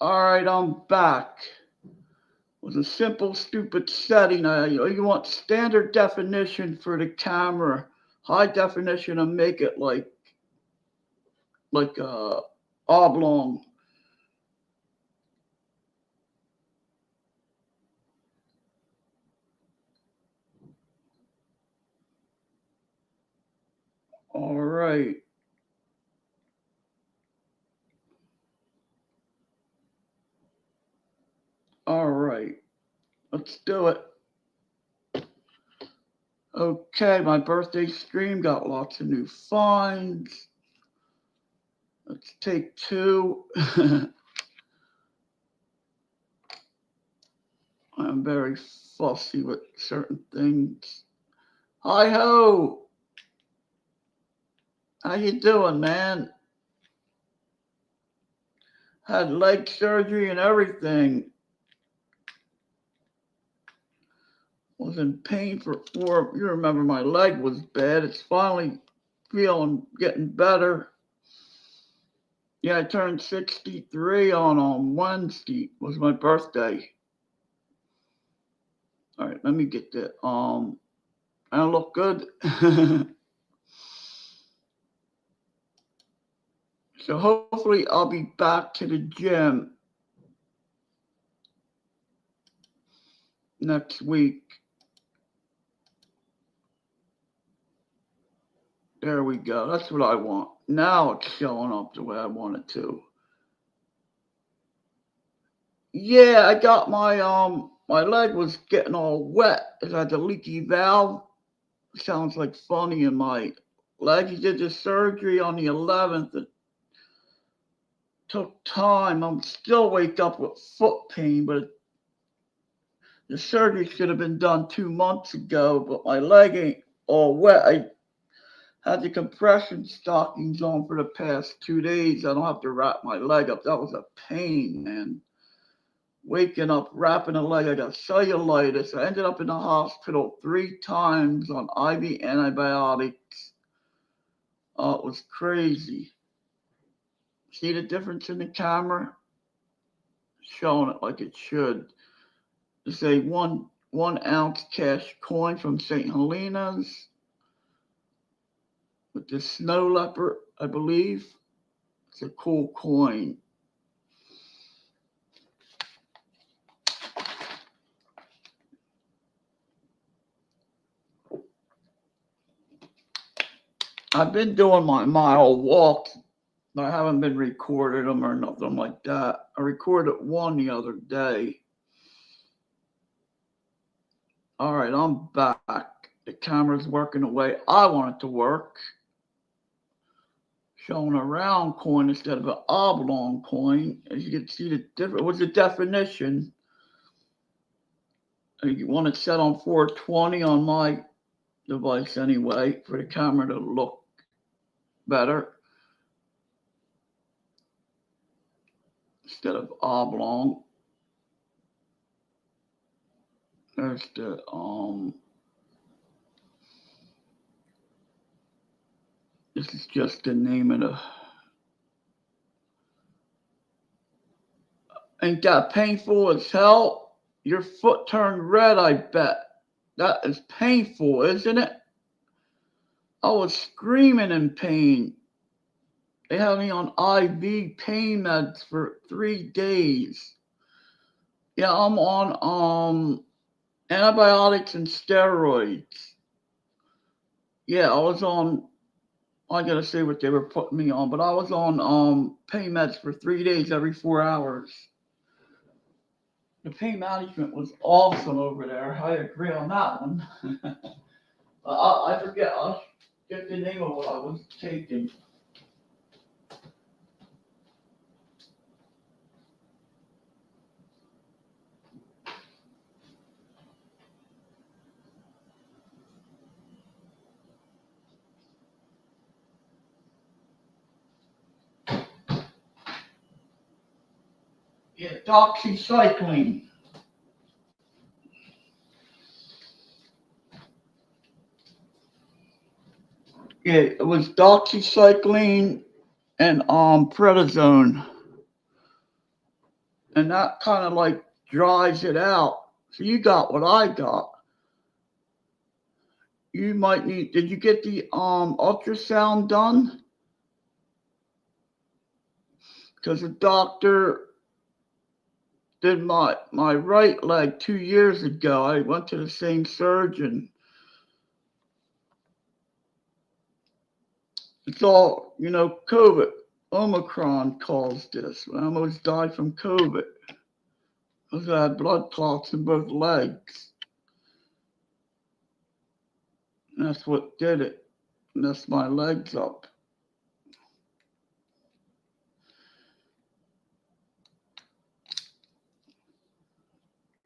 Alright, I'm back. It was a simple, stupid setting. You want standard definition for the camera, high definition, and make it like oblong. All right, all right. Let's do it. Okay, my birthday stream got lots of new finds. Let's take two. I'm very fussy with certain things. Hi ho, how you doing, man? Had leg surgery and everything. Was in pain for 4. You remember my leg was bad. It's finally getting better. Yeah, I turned 63 on Wednesday. Was my birthday. All right, let me get that. I look good. So hopefully I'll be back to the gym next week. There we go. That's what I want. Now it's showing up the way I want it to. Yeah, I got my leg was getting all wet. It had the leaky valve. Sounds like funny in my leg. He did the surgery on the 11th. It took time. I'm still wake up with foot pain, but the surgery should have been done 2 months ago. But my leg ain't all wet. I had the compression stockings on for the past 2 days. I don't have to wrap my leg up. That was a pain, man. Waking up, wrapping a leg. I got cellulitis. I ended up in the hospital 3 times on IV antibiotics. It was crazy. See the difference in the camera? Showing it like it should. It's a 1 ounce cash coin from St. Helena's with the snow leopard, I believe. It's a cool coin. I've been doing my mile walk. I haven't been recording them or nothing like that. I recorded one the other day. All right, I'm back. The camera's working the way I want it to work. Showing a round coin instead of an oblong coin. As you can see, the difference. What's the definition? You want it set on 420 on my device anyway for the camera to look better instead of oblong. There's the This is just the name of the. Ain't that painful as hell? Your foot turned red, I bet. That is painful, isn't it? I was screaming in pain. They had me on IV pain meds for 3 days. Yeah, I'm on antibiotics and steroids. Yeah, I was on. I gotta say what they were putting me on, but I was on pain meds for 3 days every 4 hours. The pain management was awesome over there. I agree on that one. I forget. I'll get the name of what I was taking. Yeah, doxycycline. Yeah, it was doxycycline and prednisone. and that kind of like dries it out. So you got what I got. You might need. Did you get the ultrasound done? Because the doctor did my right leg 2 years ago. I went to the same surgeon. It's all, COVID. Omicron caused this. I almost died from COVID. Because I had blood clots in both legs. And that's what did it. And that's my legs up.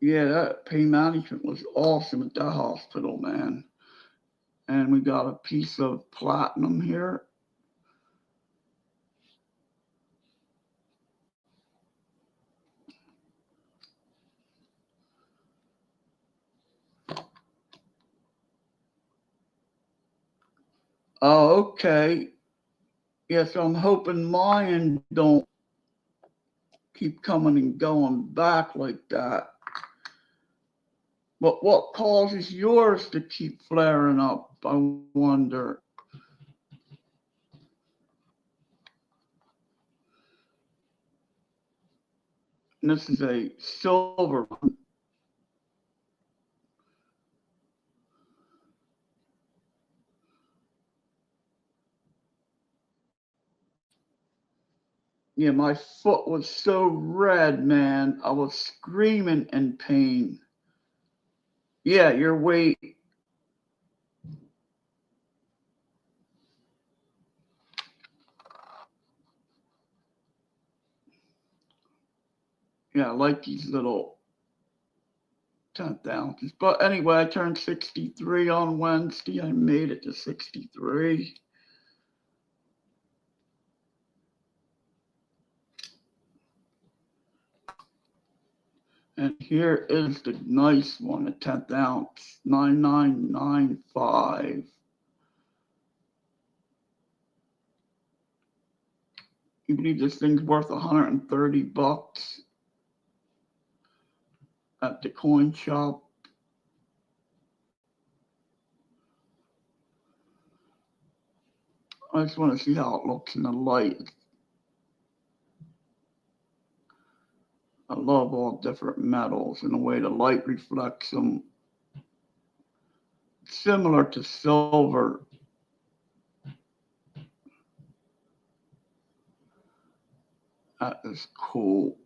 Yeah, that pain management was awesome at that hospital, man. And we got a piece of platinum here. Oh, okay. Yeah, so I'm hoping mine don't keep coming and going back like that. But what causes yours to keep flaring up, I wonder? And this is a silver one. Yeah, my foot was so red, man. I was screaming in pain. Yeah, your weight. Yeah, I like these little 10th ounces. But anyway, I turned 63 on Wednesday. I made it to 63. And here is the nice one, a 10th ounce, 9995. You believe this thing's worth $130 at the coin shop? I just want to see how it looks in the light. I love all different metals and the way the light reflects them. Similar to silver. That is cool.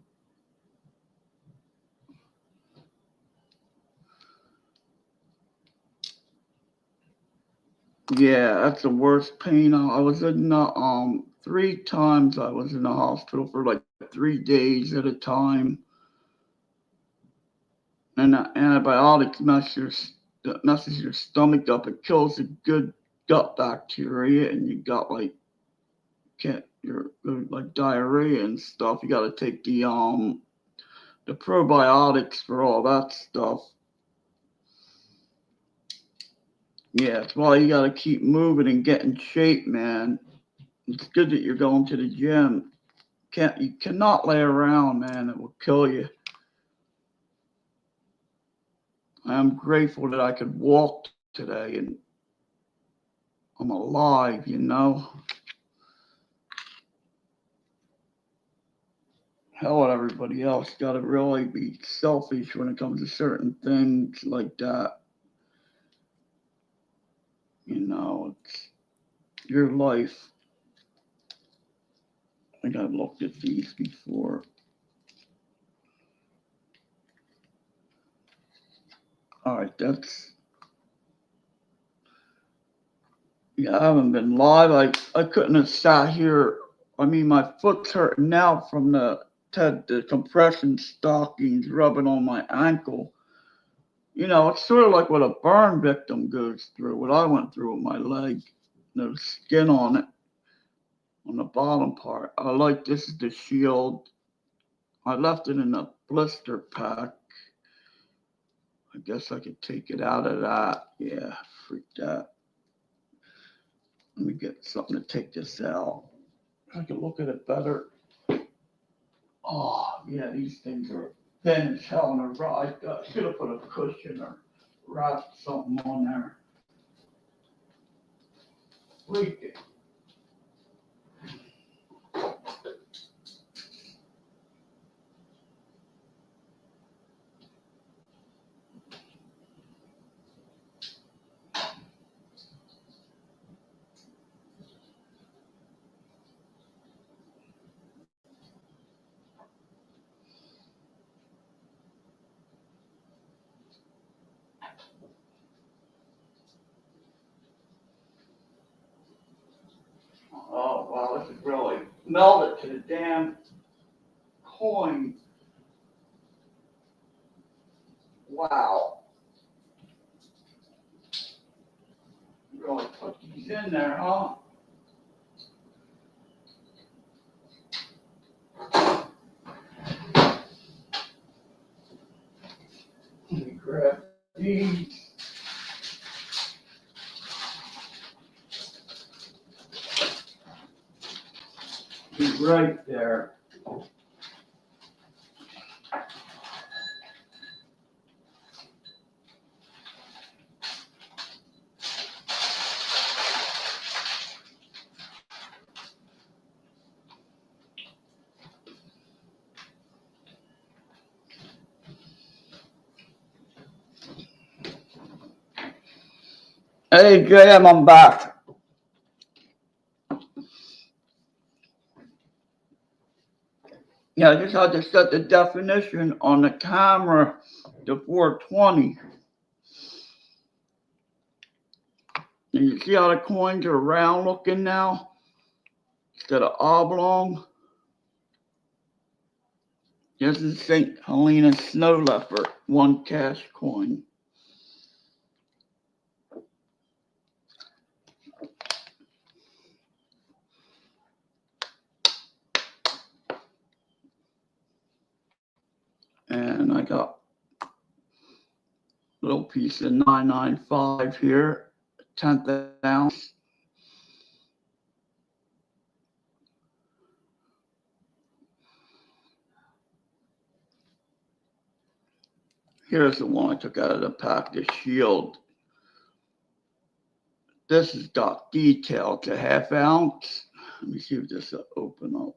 Yeah, that's the worst pain. I was in the 3 times I was in the hospital for like 3 days at a time. And the antibiotics messes your stomach up. It kills the good gut bacteria, and you got like you're like diarrhea and stuff. You got to take the probiotics for all that stuff. Yeah, that's why you got to keep moving and get in shape, man. It's good that you're going to the gym. You cannot lay around, man. It will kill you. I'm grateful that I could walk today and I'm alive. Hell with everybody else. Got to really be selfish when it comes to certain things like that. It's your life. I think I've looked at these before. All right, yeah, I haven't been live. I couldn't have sat here. I mean, my foot's hurting now from the compression stockings rubbing on my ankle. It's sort of like what a burn victim goes through, what I went through with my leg. No skin on it, on the bottom part. This is the shield. I left it in a blister pack. I guess I could take it out of that. Yeah, freak that. Let me get something to take this out. I can look at it better. Oh, Yeah, these things are thin as hell on a ride. Should have put a cushion or wrapped something on there. Leak it. Oh, wow, this is really melted to the damn coin. Wow. Really put these in there, huh? Let me grab these. Be right there. Hey, Graham, I'm back. Yeah, I just had to set the definition on the camera to 420. And you see how the coins are round looking now instead of oblong? This is St. Helena Snow Leopard, one cash coin. And I got a little piece of 995 here, 1/10 ounce. Here's the one I took out of the pack, the Shield. This has got detail. It's a 1/2 ounce. Let me see if this will open up.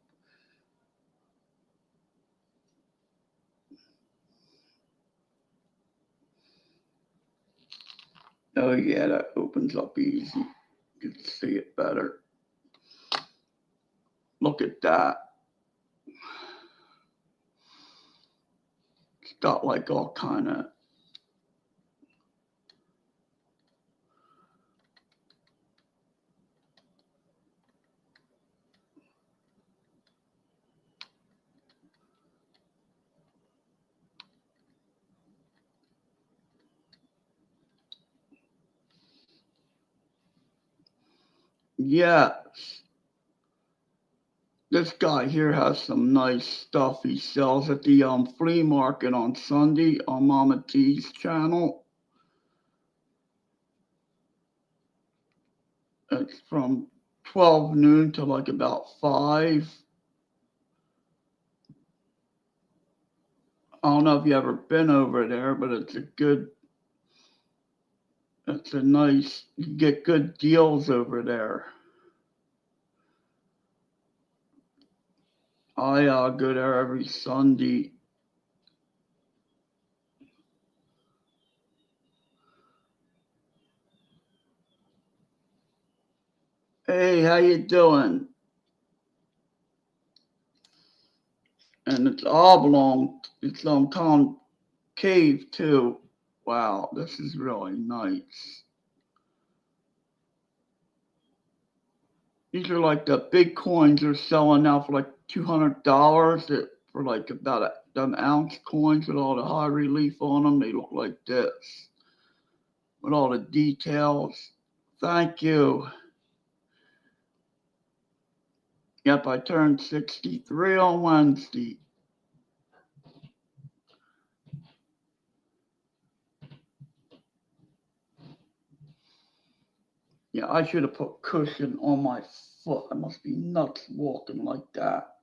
Oh yeah, that opens up easy. You can see it better. Look at that. It's got like all kind of yeah. This guy here has some nice stuff he sells at the flea market on Sunday on Mama T's channel. It's from 12 noon to like about 5. I don't know if you ever been over there, but it's a nice, you get good deals over there. I go there every Sunday. Hey, how you doing? And it's oblong. It's concave too. Wow, this is really nice. These are like the big coins they're selling now for like $200 for like about them ounce coins with all the high relief on them. They look like this with all the details. Thank you. Yep, I turned 63 on Wednesday. Yeah, I should have put cushion on my foot. I must be nuts walking like that.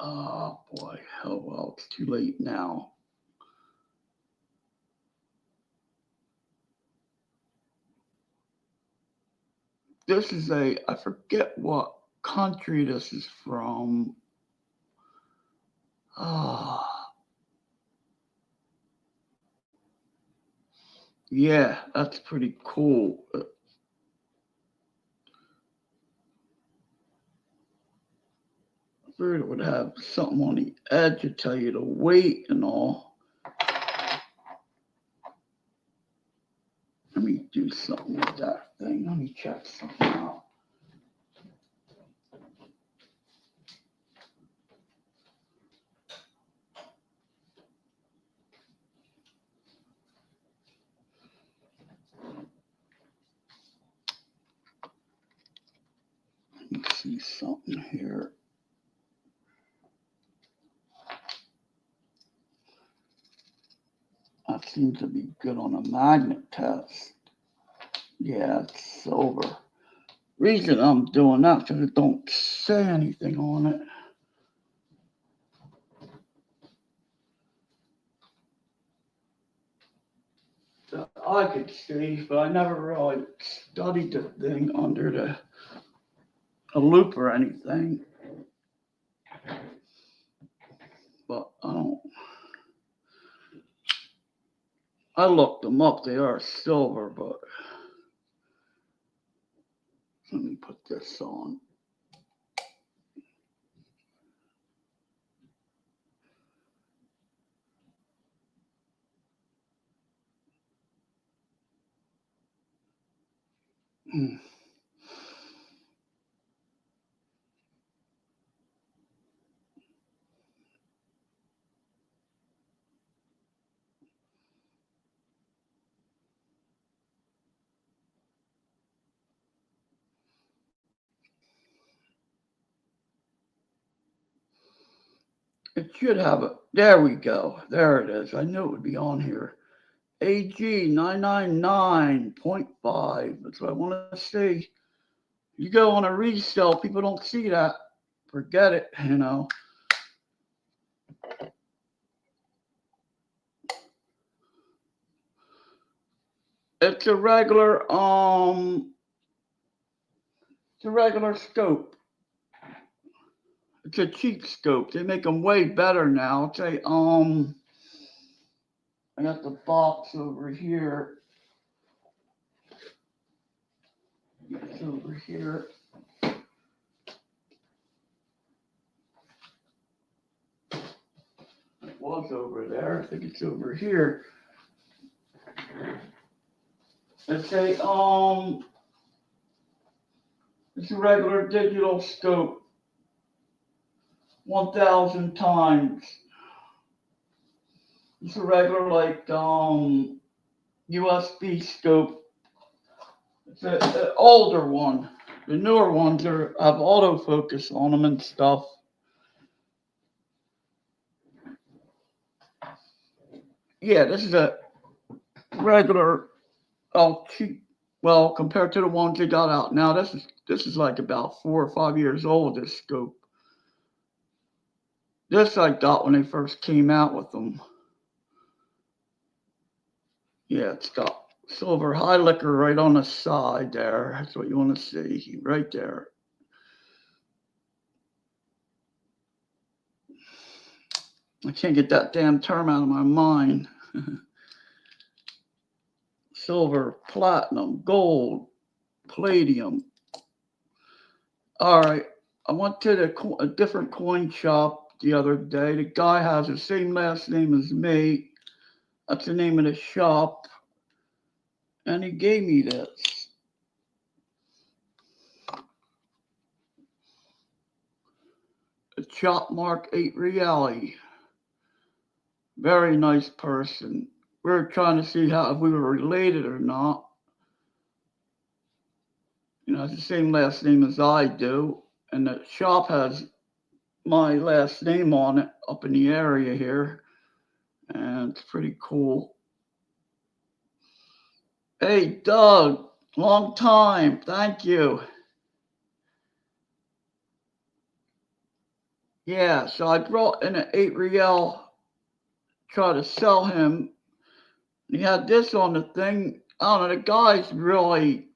Oh boy. Oh well, it's too late now. This is I forget what country this is from. Ah, yeah, that's pretty cool. I figured it would have something on the edge to tell you the weight and all. Let me do something with that thing. Let me check something out. Let me see something here. That seems to be good on a magnet test. Yeah, it's silver. Reason I'm doing that because it don't say anything on it. That I could see, but I never really studied the thing under a loop or anything. But I looked them up. They are silver, but let me put this on. It should have it. There we go. There it is. I knew it would be on here. AG 999.5. That's what I want to see. You go on a resale, people don't see that. Forget it, you know. It's a regular scope. It's a cheap scope. They make them way better now. It's a I got the box over here. It's over here. It was over there. I think it's over here. It's a regular digital scope. 1,000 times. It's a regular like USB scope. It's an older one. The newer ones have autofocus on them and stuff. Yeah, this is a regular, cheap. Well, compared to the ones they got out now, this is like about 4 or 5 years old. This scope. This I got when they first came out with them. Yeah, it's got silver high liquor right on the side there. That's what you want to see right there. I can't get that damn term out of my mind. Silver, platinum, gold, palladium. All right. I went to a different coin shop the other day. The guy has the same last name as me. That's the name of the shop. And he gave me this. A Chop Mark 8 Reali. Very nice person. We were trying to see if we were related or not. You know, it's the same last name as I do. And the shop has my last name on it up in the area here. And it's pretty cool. Hey, Doug, long time. Thank you. Yeah, so I brought in an 8 Riel, try to sell him. He had this on the thing. I don't know, the guy's really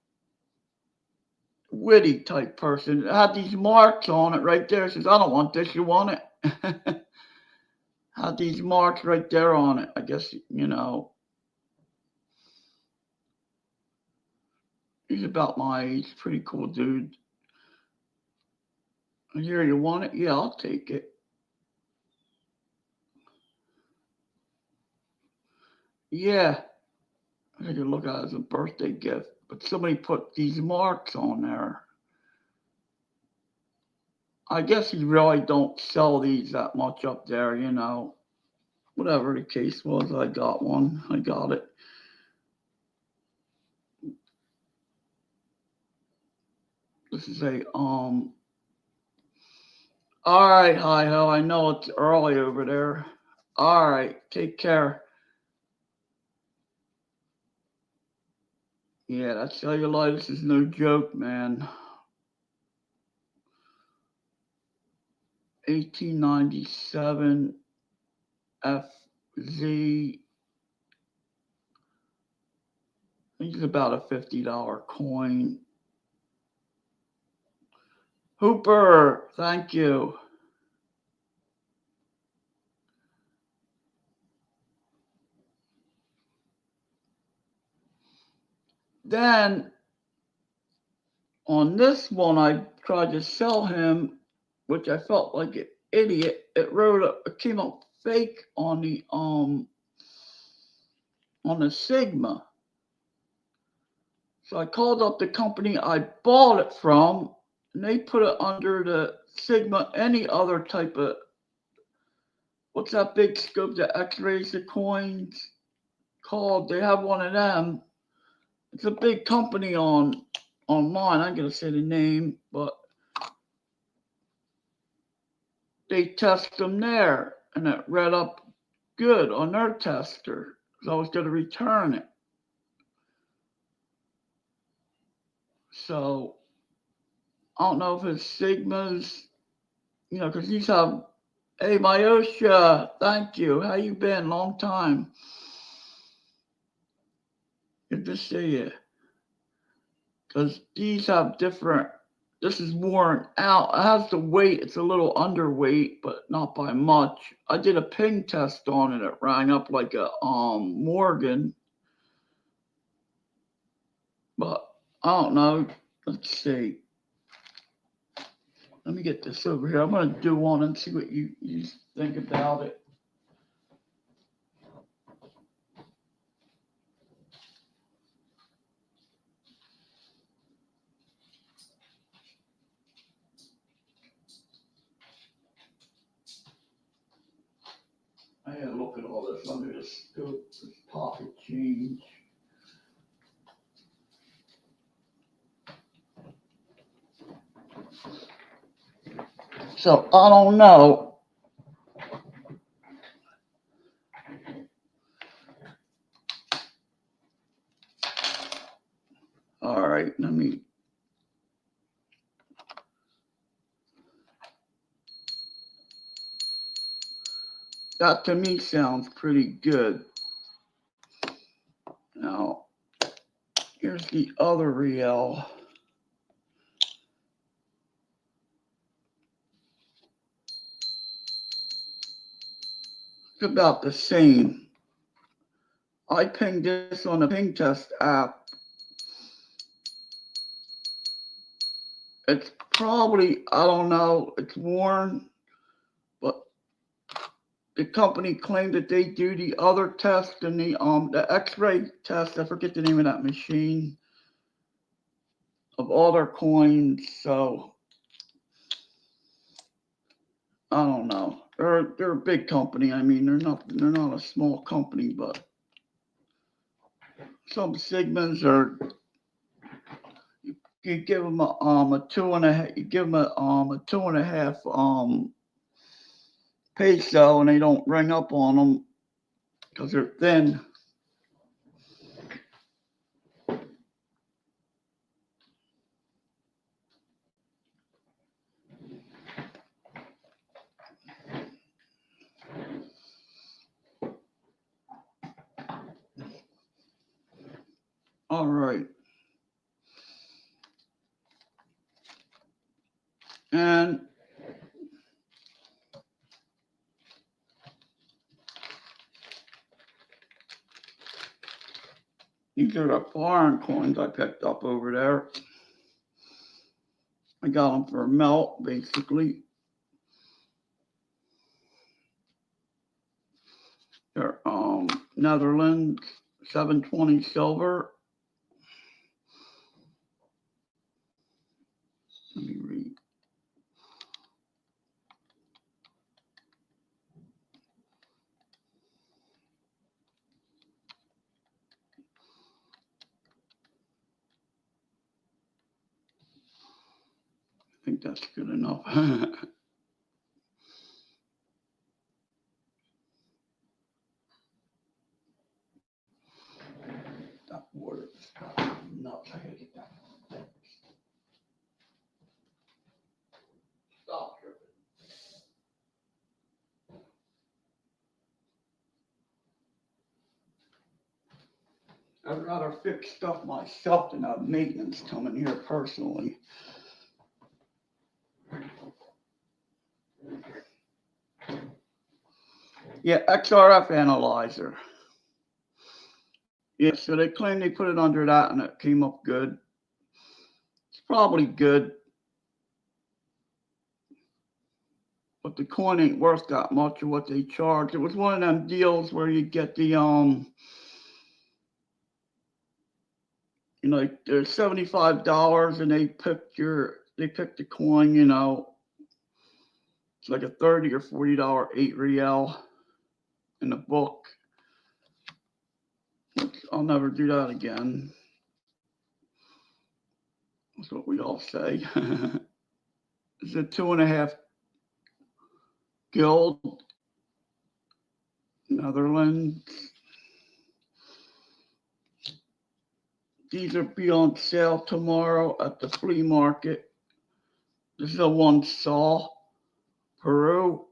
witty type person. It had these marks on it right there. It says, I don't want this, you want it? Had these marks right there on it. I guess, he's about my age. Pretty cool dude. Here, you want it? Yeah, I'll take it. Yeah. I think look at it as a birthday gift. But somebody put these marks on there. I guess you really don't sell these that much up there, Whatever the case was, I got one. I got it. This is a All right, hi ho. I know it's early over there. All right, take care. Yeah, that cellulitis is no joke, man. 1897 FZ. I think it's about a $50 coin. Hooper, thank you. Then on this one, I tried to sell him, which I felt like an idiot. It came up fake on the Sigma. So I called up the company I bought it from, and they put it under the Sigma, any other type of, what's that big scope that x-rays the coins called? They have one of them. It's a big company online. I'm gonna say the name, but they test them there, and it read up good on their tester. So I was gonna return it. So I don't know if it's Sigmas, because these have. Hey, Myosha, thank you. How you been? Long time. Good to see you. Because these have different. This is worn out. It has the weight. It's a little underweight, but not by much. I did a ping test on it. It rang up like a Morgan, but I don't know. Let's see. Let me get this over here. I'm gonna do one and see what you think about it. I had to look at all this under this pocket change. So I don't know. All right, let me. That to me sounds pretty good. Now, here's the other Riel. It's about the same. I pinged this on the ping test app. It's probably, I don't know, it's worn, but the company claimed that they do the other test and the X-ray test. I forget the name of that machine of all their coins. So I don't know. They're a big company. I mean, they're not a small company, but some Sigmas are. You give them a two and a half. You give them a 2.5 peso, and they don't ring up on them because they're thin. All right. And these are the foreign coins I picked up over there. I got them for a melt, basically. They're Netherlands 720 silver. Let me read. I think that's good enough. That water is nuts. I gotta get that fixed. Stop dripping. I'd rather fix stuff myself than have maintenance coming here personally. Yeah, XRF analyzer. Yeah, so they claim they put it under that and it came up good. It's probably good, but the coin ain't worth that much of what they charge. It was one of them deals where you get the like there's $75 and they picked the coin, it's like a $30 or $40 8 real in the book. I'll never do that again. That's what we all say. It's a 2.5 guild, Netherlands. These will be on sale tomorrow at the flea market. This is a one saw, Peru.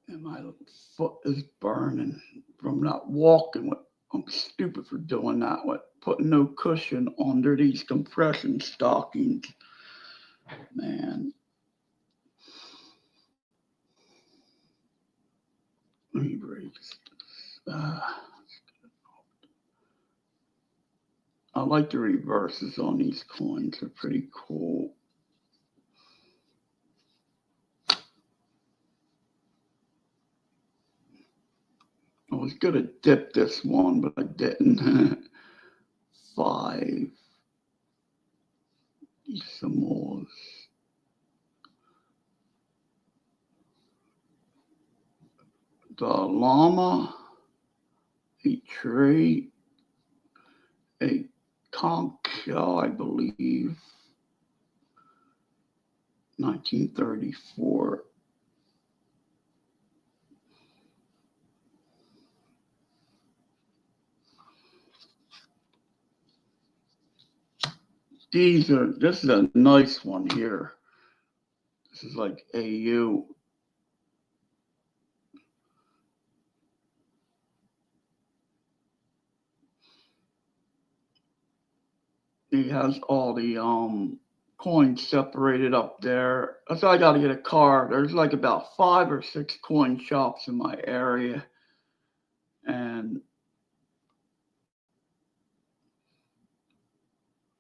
And my foot is burning from not walking. I'm stupid for doing that. Putting no cushion under these compression stockings. Man. Let me break this. I like the reverses on these coins. They're pretty cool. I was gonna dip this one, but I didn't. 5. Some more. The llama, a tree, a conch shell, I believe, 1934. This is a nice one here. This is like AU. It has all the coins separated up there. So I got to get a card. There's like about 5 or 6 coin shops in my area. And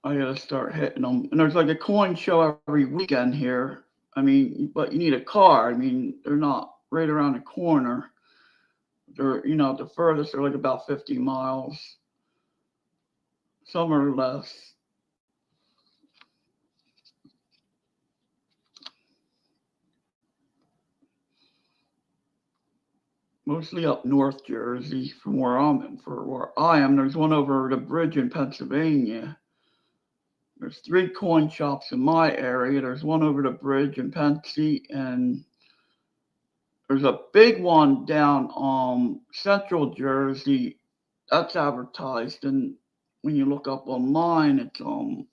I got to start hitting them. And there's like a coin show every weekend here. I mean, but you need a car. I mean, they're not right around the corner. They're, the furthest are like about 50 miles. Some are less. Mostly up North Jersey from where I'm in. For where I am, there's one over the bridge in Pennsylvania. There's 3 coin shops in my area. There's one over the bridge in Pensy, and there's a big one down Central Jersey. That's advertised, and when you look up online, it's I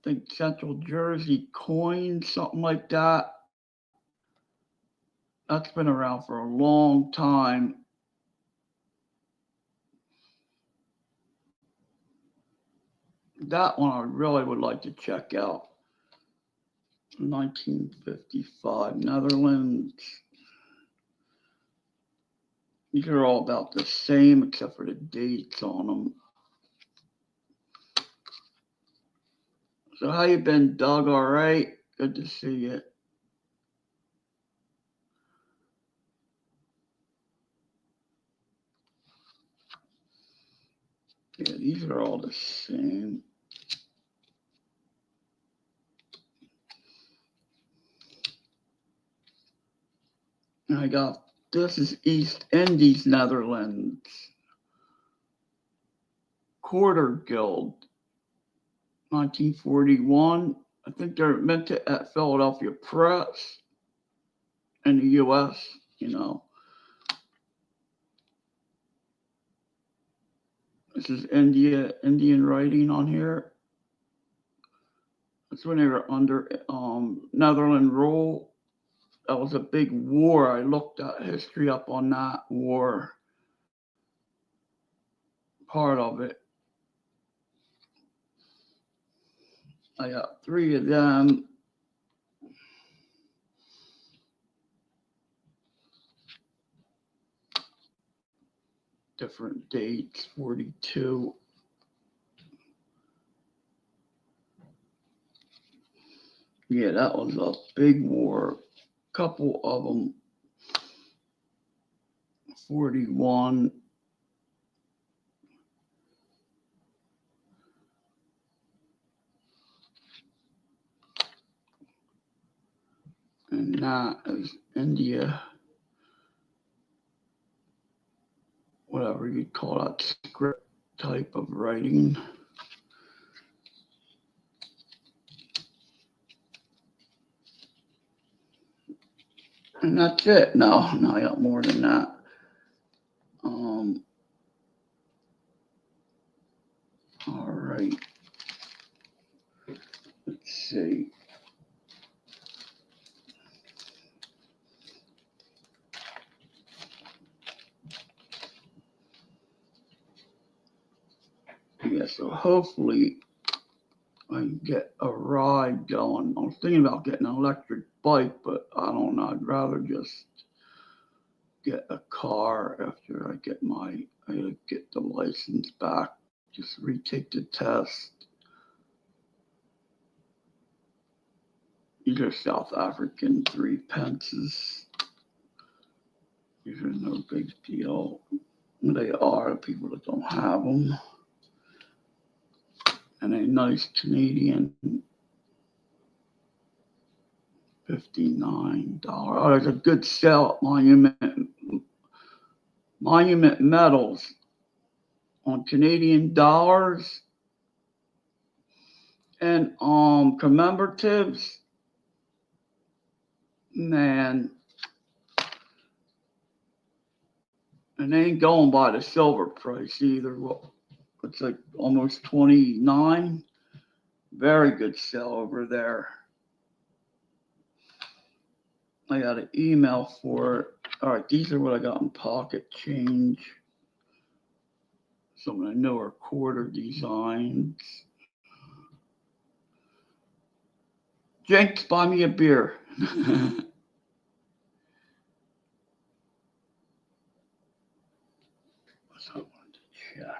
think Central Jersey Coins, something like that. That's been around for a long time. That one I really would like to check out. 1955, Netherlands. These are all about the same except for the dates on them. So how you been, Doug? All right? Good to see you. Yeah, these are all the same. And I got, this is East Indies, Netherlands. Quarter Guild, 1941. I think they're minted at Philadelphia Press in the U.S., you know. This is Indian writing on here. That's when they were under Netherlands rule. That was a big war. I looked at history up on that war. Part of it. I got 3 of them. Different dates, 42. Yeah, that was a big war. Couple of them. 41. And that is India. Whatever you call that script type of writing. And that's it. No, I got more than that. All right. Let's see. Yeah, so hopefully I can get a ride going. I was thinking about getting an electric bike, but I don't know. I'd rather just get a car after I get the license back. Just retake the test. These are South African 3 pences. These are no big deal. They are the people that don't have them. And a nice Canadian $59. Oh, there's a good sale at Monument Metals on Canadian dollars and commemoratives. Man, and they ain't going by the silver price either. Well, it's like almost 29. Very good sale over there. I got an email for it. All right, these are what I got in pocket change. Some of the newer quarter designs. Jenks, buy me a beer. So I wanted to check.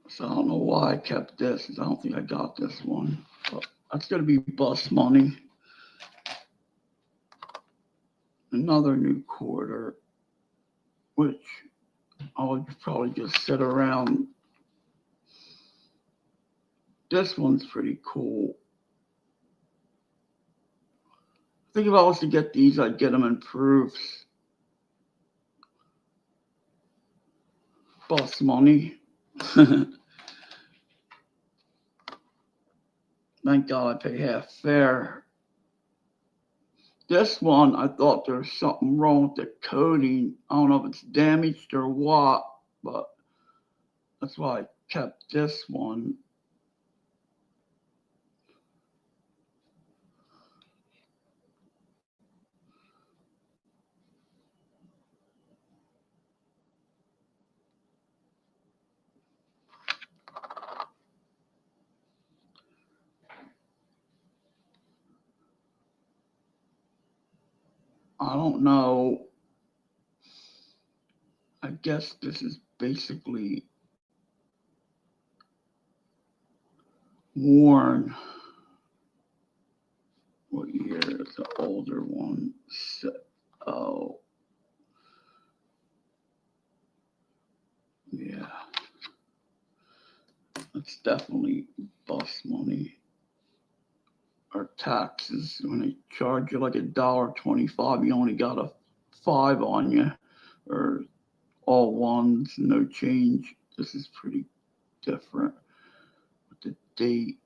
So I don't know why I kept this. I don't think I got this one. But that's going to be bus money. another new quarter, which I'll probably just sit around. This one's pretty cool. I think if I was to get these, I'd get them in proofs. Bus money. Thank God I pay half fare. This one, I thought there was something wrong with the coating. I don't know if it's damaged or what, but that's why I kept this one. I don't know. I guess this is basically worn. What year is the older one? Oh, yeah. That's definitely bus money or taxes. When they charge you like $1.25, you only got a 5 on you, or all ones, no change. This is pretty different with the date.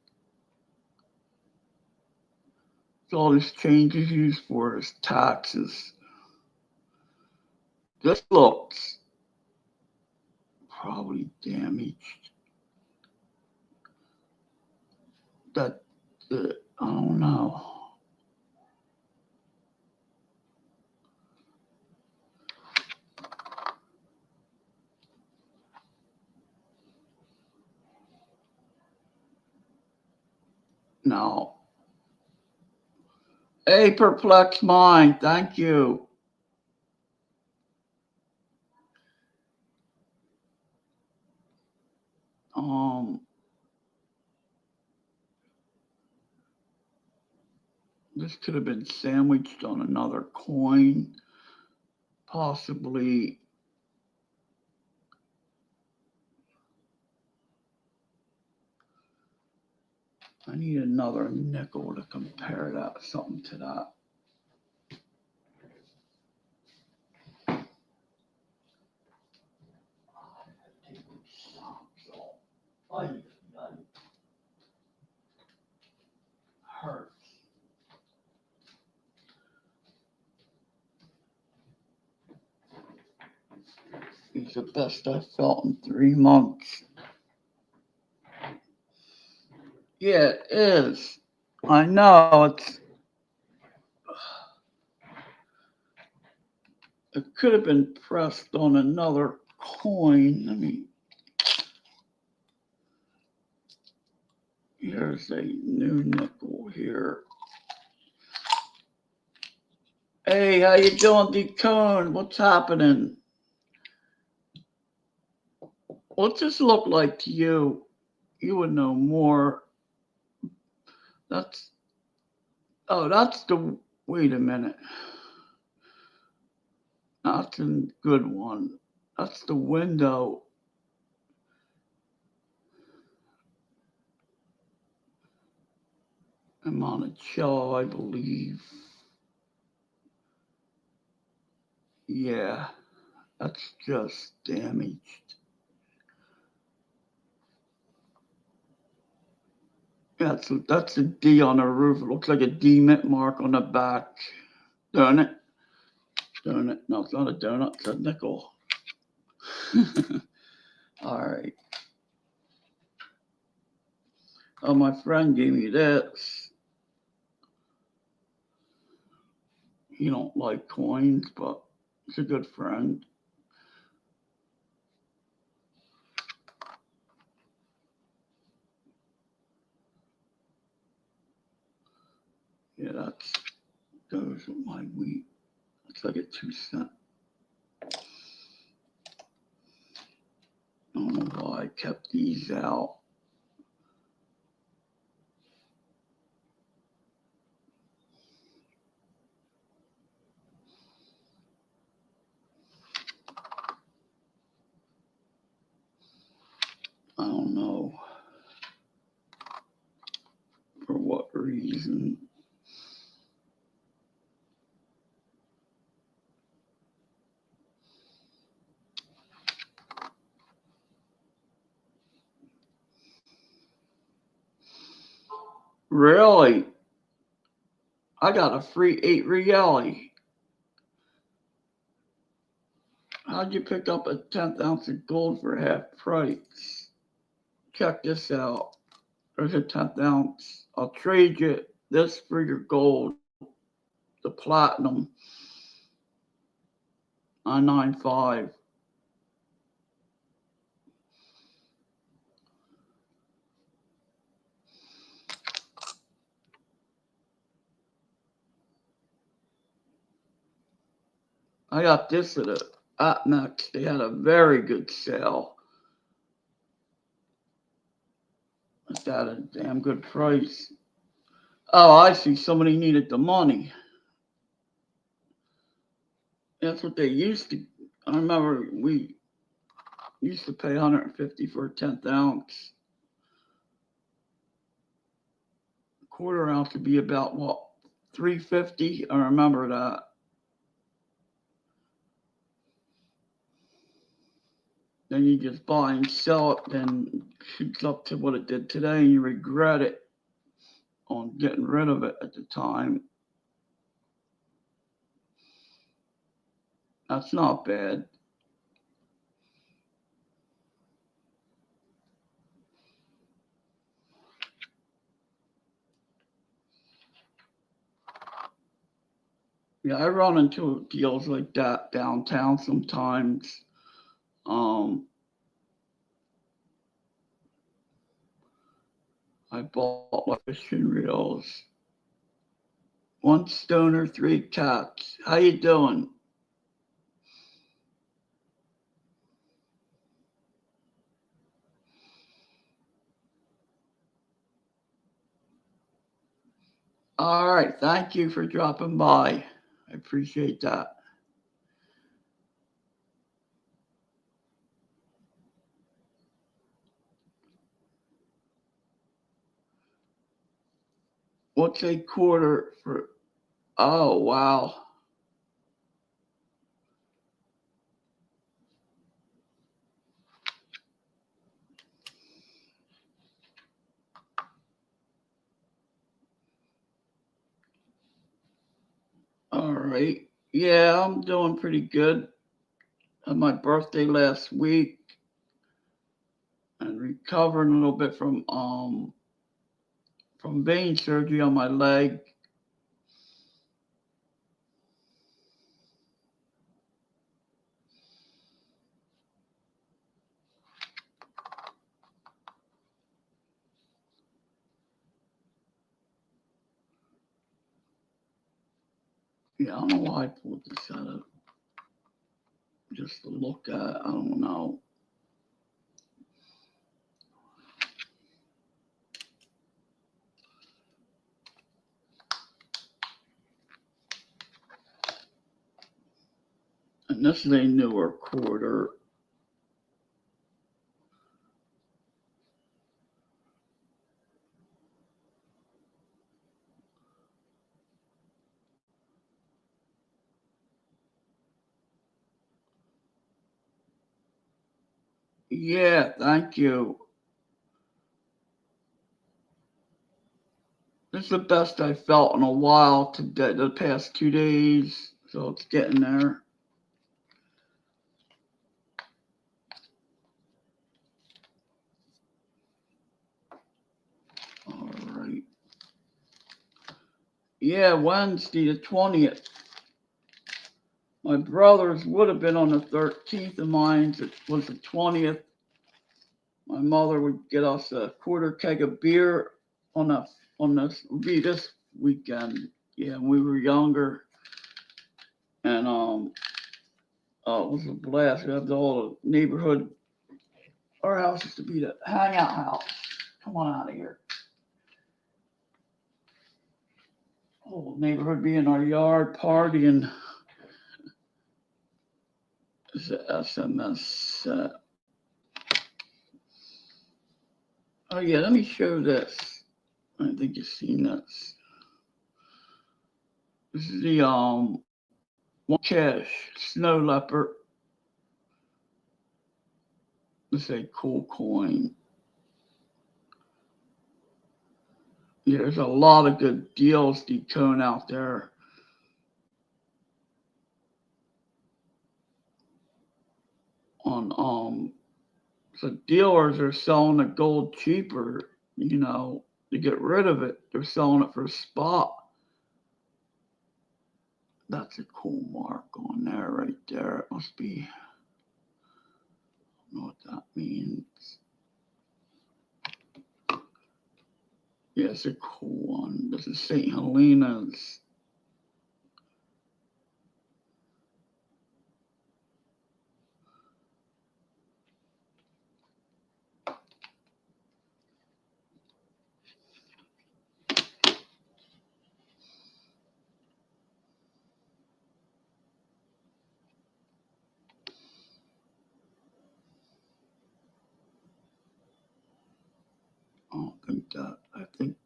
So all this change is used for is taxes. This looks probably damaged. That I don't know. No. Hey, perplexed mind. Thank you. This could have been sandwiched on another coin, possibly. I need another nickel to compare that something to that. Hurts. It's the best I've felt in 3 months. Yeah, it is. I know it could have been pressed on another coin. Here's a new nickel here. Hey, how you doing, D-Cone? What's happening? What's this look like to you? You would know more. That's the, wait a minute. That's a good one. That's the window. I'm on a cello, I believe. Yeah, that's just damaged. Yeah, that's a D on the roof. It looks like a D mint mark on the back. Donut. Donut. No, it's not a donut. It's a nickel. All right. Oh, my friend gave me this. He don't like coins, but he's a good friend. Yeah, that goes with my wheat. It's like a 2 cent. I don't know why I kept these out. reason. Really? I got a free 8 reali. How'd you pick up a 10th ounce of gold for half price? Check this out. There's a 10th ounce. I'll trade you this for your gold, the platinum 995. I got this at APMEX. They had a very good sale. It's at a damn good price. Oh, I see. Somebody needed the money. That's what they used to. I remember we used to pay 150 for a 10th ounce. Quarter ounce would be about what, 350. I remember that. Then you just buy and sell it, then it shoots up to what it did today, and you regret it on getting rid of it at the time. That's not bad. Yeah, I run into deals like that downtown sometimes. I bought like fishing reels. One stoner, 3 cats. How you doing? All right, thank you for dropping by. I appreciate that. What's a quarter for? Oh, wow. All right. Yeah, I'm doing pretty good. Had my birthday last week and recovering a little bit from vein surgery on my leg. Yeah, I don't know why I pulled this out of just to look at. I don't know. And this is a newer quarter. Yeah, thank you. This is the best I felt in a while today, the past 2 days. So it's getting there. All right. Yeah, Wednesday the 20th. My brother's would have been on the 13th, and mine was the 20th. My mother would get us a quarter keg of beer on this would be this weekend. Yeah, when we were younger, and oh, it was a blast. We had all the neighborhood. Our house used to be the hangout house. Come on out of here. Whole neighborhood be in our yard partying. It's a SMS. Oh yeah, let me show this. I think you've seen this. This is the one cash snow leopard. This is a cool coin. Yeah, there's a lot of good deals decone out there. On so dealers are selling the gold cheaper, you know, to get rid of it. They're selling it for a spot. That's a cool mark on there right there. It must be, I don't know what that means. Yeah, it's a cool one. This is St. Helena's. I don't think that, I think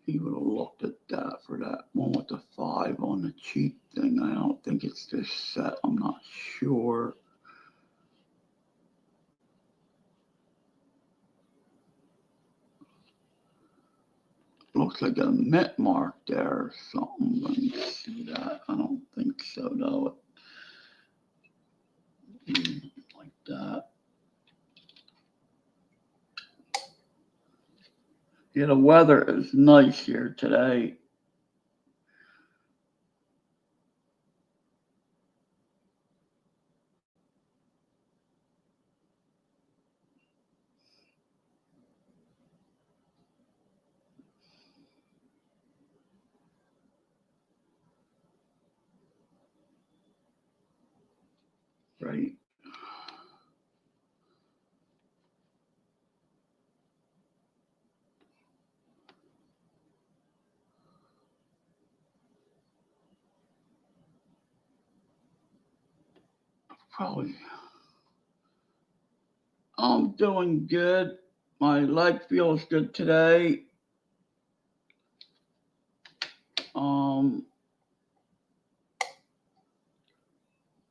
he would have looked at that for that one with the 5 on the cheap thing. I don't think it's this set. I'm not sure. Looks like a mint mark there or something. Let me see that. I don't think so, though. Like that. Yeah, the weather is nice here today. Right. Probably. I'm doing good. My leg feels good today.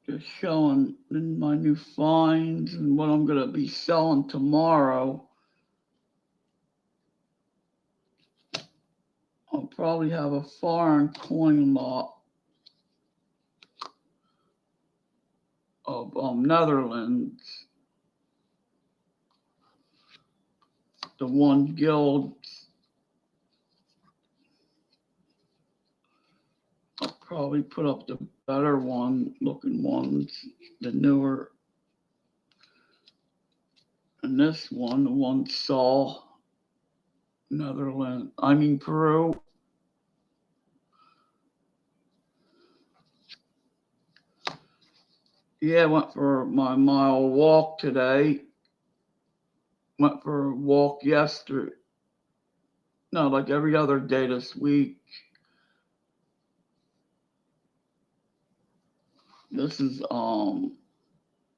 Just showing my new finds and what I'm gonna be selling tomorrow. I'll probably have a foreign coin lot of Netherlands. The 1 guild. I'll probably put up the better one looking ones, the newer. And this one, the 1 Sol, Netherlands, Peru. Yeah, I went for my mile walk today. Went for a walk yesterday. No, like every other day this week. This is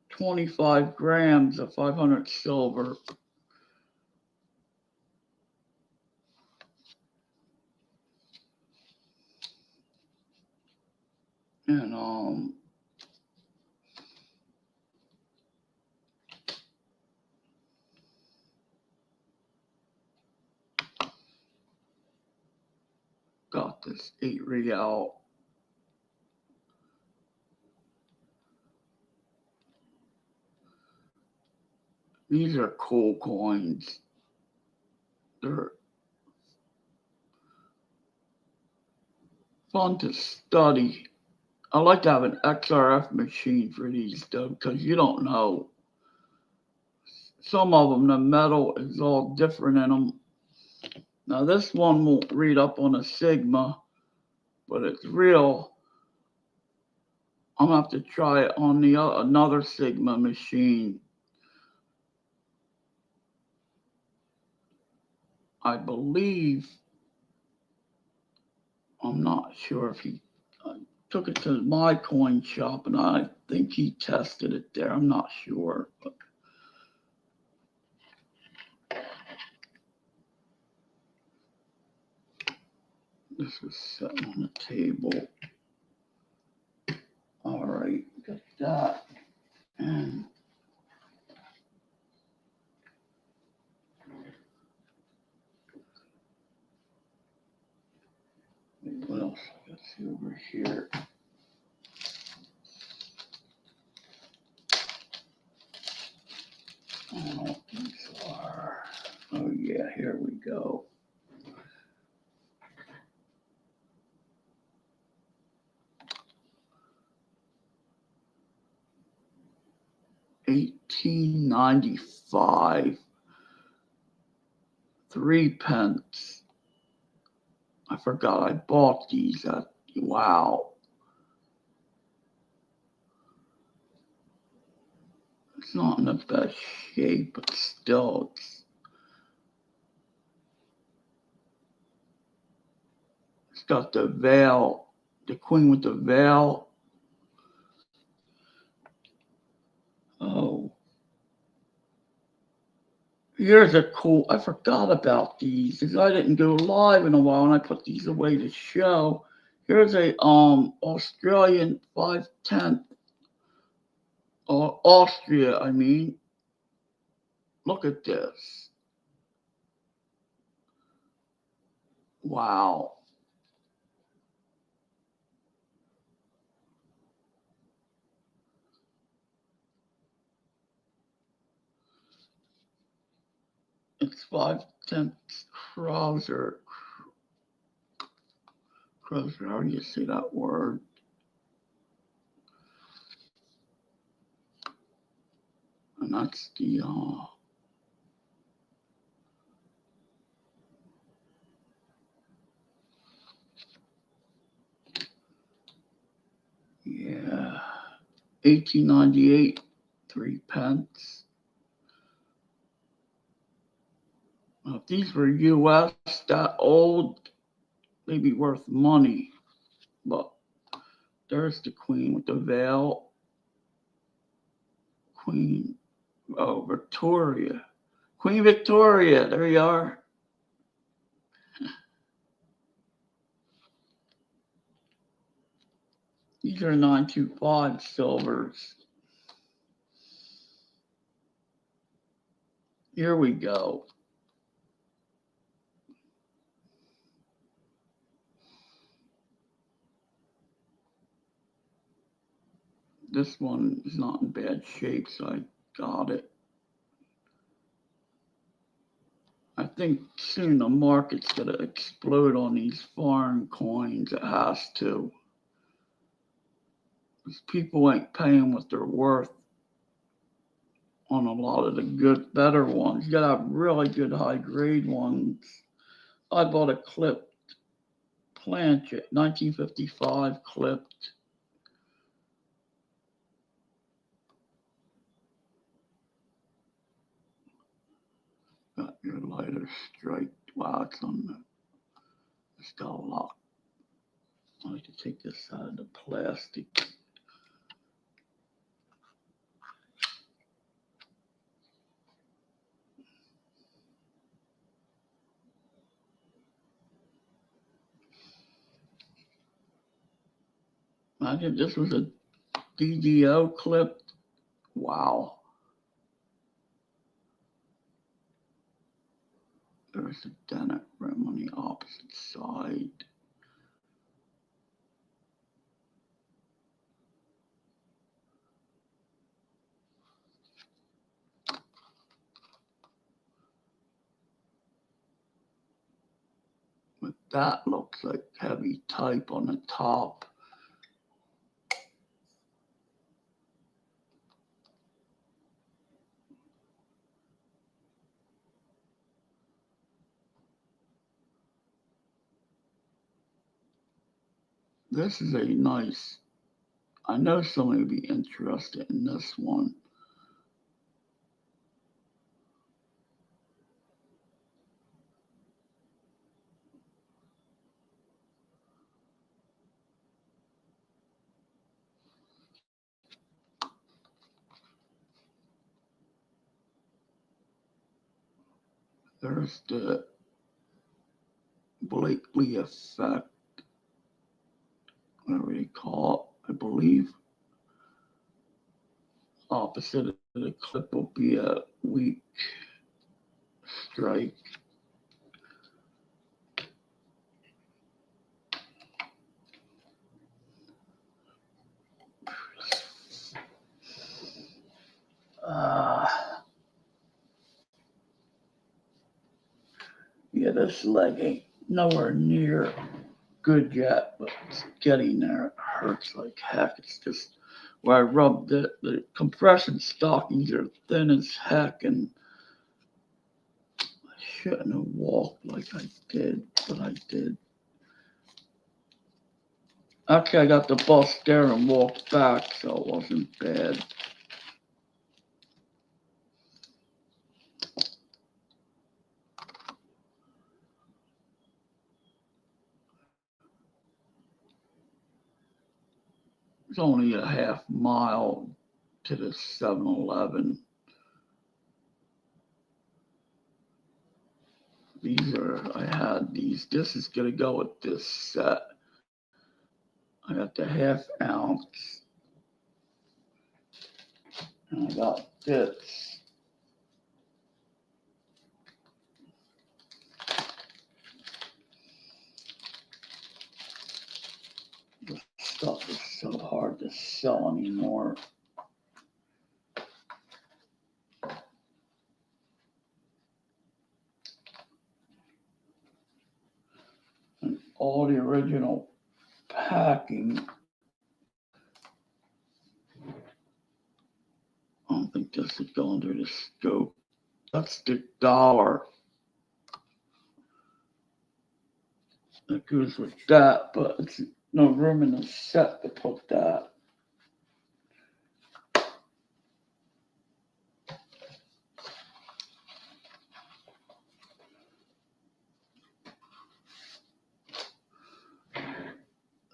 25 grams of 500 silver. And got this 8 real. These are cool coins. They're fun to study. I like to have an XRF machine for these though, because you don't know. Some of them, the metal is all different in them. Now this one won't read up on a Sigma, but it's real. I'm gonna have to try it on the another Sigma machine. I believe, I'm not sure if he took it to my coin shop, and I think he tested it there. I'm not sure. But This was sitting on the table. All right, got that. And what else I got see over here? I don't know what these are. Oh yeah, here we go. $18.95. 3 pence. I forgot I bought these at, wow. It's not in the best shape, but still, it's got the veil, the queen with the veil. Oh, here's a cool, I forgot about these because I didn't go live in a while and I put these away to show. Here's a Australian 5/10, or Austria, I mean. Look at this. Wow. It's 5/10 Krauser. Krauser, how do you say that word? And that's the yeah, 1898, 3 pence. Now, if these were US, that old, they'd be worth money. But there's the queen with the veil. Queen, oh, Victoria. Queen Victoria, there you are. These are 925 silvers. Here we go. This one is not in bad shape, so I got it. I think soon the market's going to explode on these foreign coins. It has to. Because people ain't paying what they're worth on a lot of the good, better ones. You got to have really good high grade ones. I bought a clipped planchet, 1955 clipped. Got your lighter strike. Wow, it's on the, it's got a lot. I like to take this out of the plastic. I think this was a DDO clip. Wow. There's a Dennett rim on the opposite side. But that looks like heavy type on the top. This is a nice, I know somebody would be interested in this one. There's the Blakely effect, whatever you call it, I believe. Opposite of the clip will be a weak strike. Yeah, this leg ain't nowhere near good yet, but it's getting there. It hurts like heck. It's just where I rubbed it. The compression stockings are thin as heck, and I shouldn't have walked like I did, but I did. Actually, I got the bus there and walked back, so it wasn't bad. It's only a half mile to the 7-Eleven. I had these. This is going to go with this set. I got the half ounce. And I got this. This stuff is so hard to sell anymore. And all the original packing. I don't think this would go under the scope. That's the dollar. That goes with that, but it's no room in the set to put that.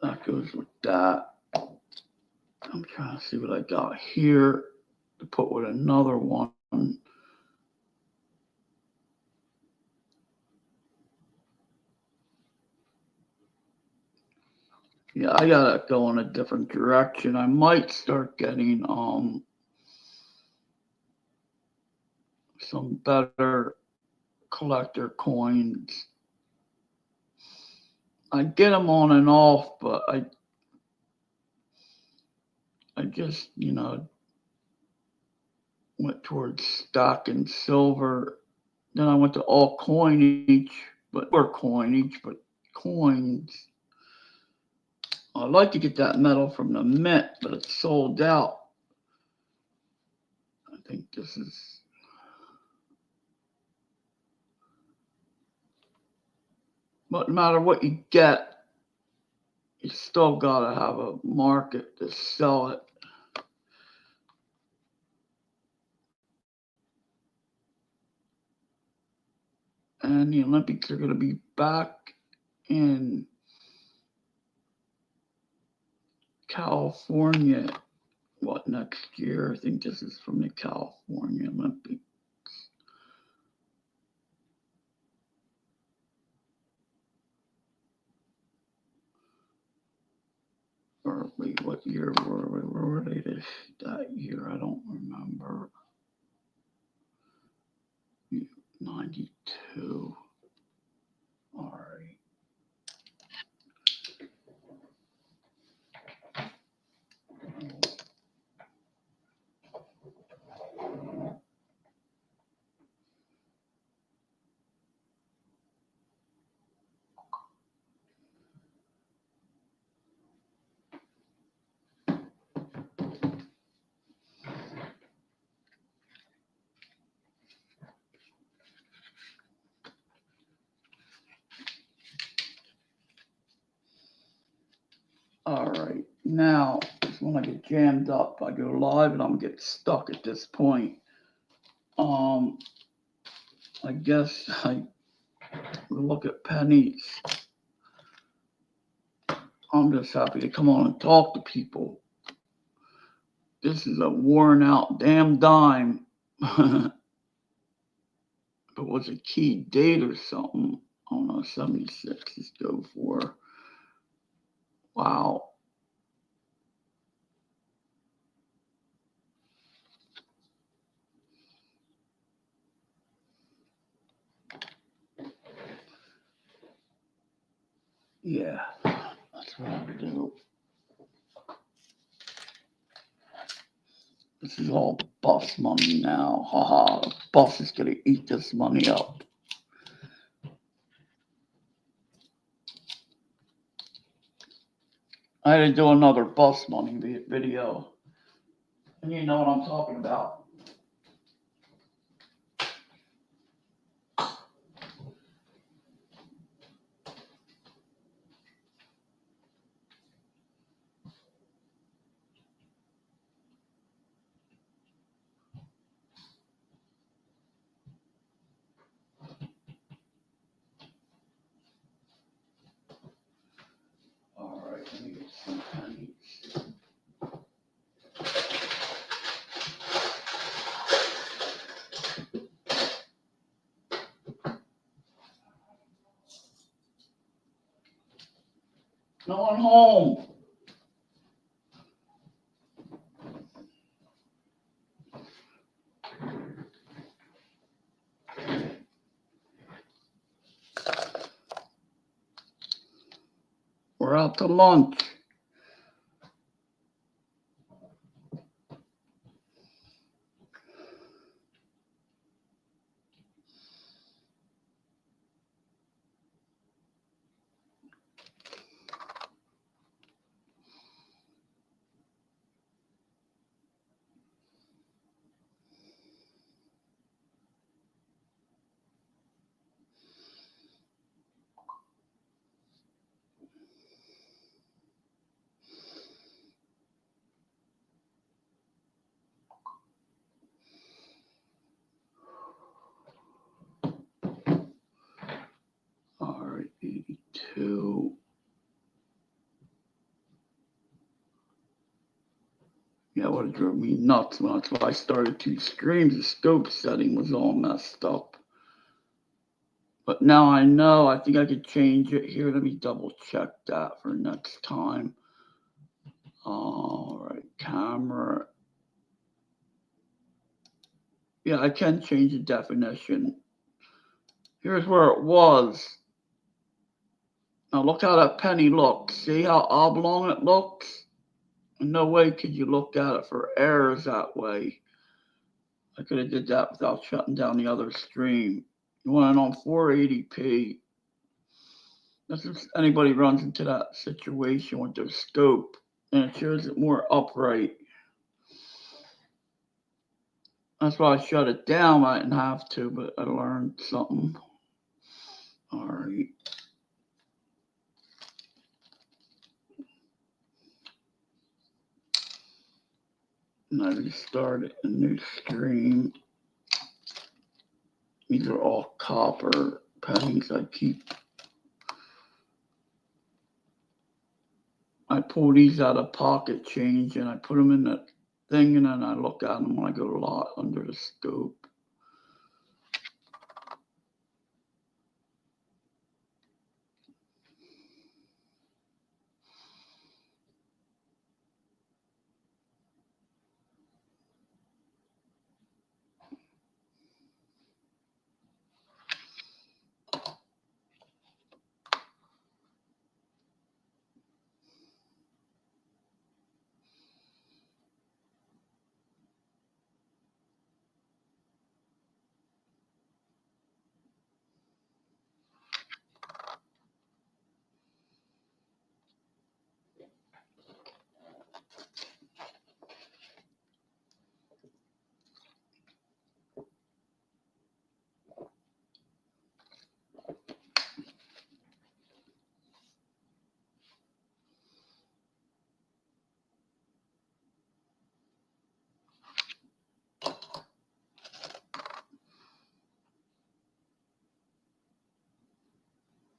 That goes with that. I'm trying to see what I got here to put with another one. Yeah, I gotta go in a different direction. I might start getting some better collector coins. I get them on and off, but I just, went towards stock and silver. Then I went to all coinage, but coins. I'd like to get that metal from the mint, but it's sold out. I think this is. But no matter what you get, you still gotta have a market to sell it. And the Olympics are gonna be back in California, next year? I think this is from the California Olympics. Or wait, what year were they that year? I don't remember. 92. All right. All right, now when I get jammed up, I go live and I'm get stuck at this point. I guess I look at pennies. I'm just happy to come on and talk to people. This is a worn out damn dime. If it was a key date or something, Oh no, 76 is go for. Wow. Yeah, that's what I'm gonna do. This is all boss money now. Haha, the boss is gonna eat this money up. I had to do another boss money video. And you know what I'm talking about. Alright, let me get some pennies. No one home. We're out to lunch. Alright, 82. Yeah, what drove me nuts when I started 2 streams, the scope setting was all messed up. But now I know, I think I could change it here. Let me double check that for next time. Alright, camera. Yeah, I can change the definition. Here's where it was. Now look how that penny looks. See how oblong it looks? No way could you look at it for errors that way. I could have did that without shutting down the other stream. You want it on 480p. That's if anybody runs into that situation with their scope and it shows it more upright. That's why I shut it down. I didn't have to, but I learned something. All right. And I restarted a new stream. These are all copper pennies I keep. I pull these out of pocket change and I put them in that thing and then I look at them when I go lot under the scope.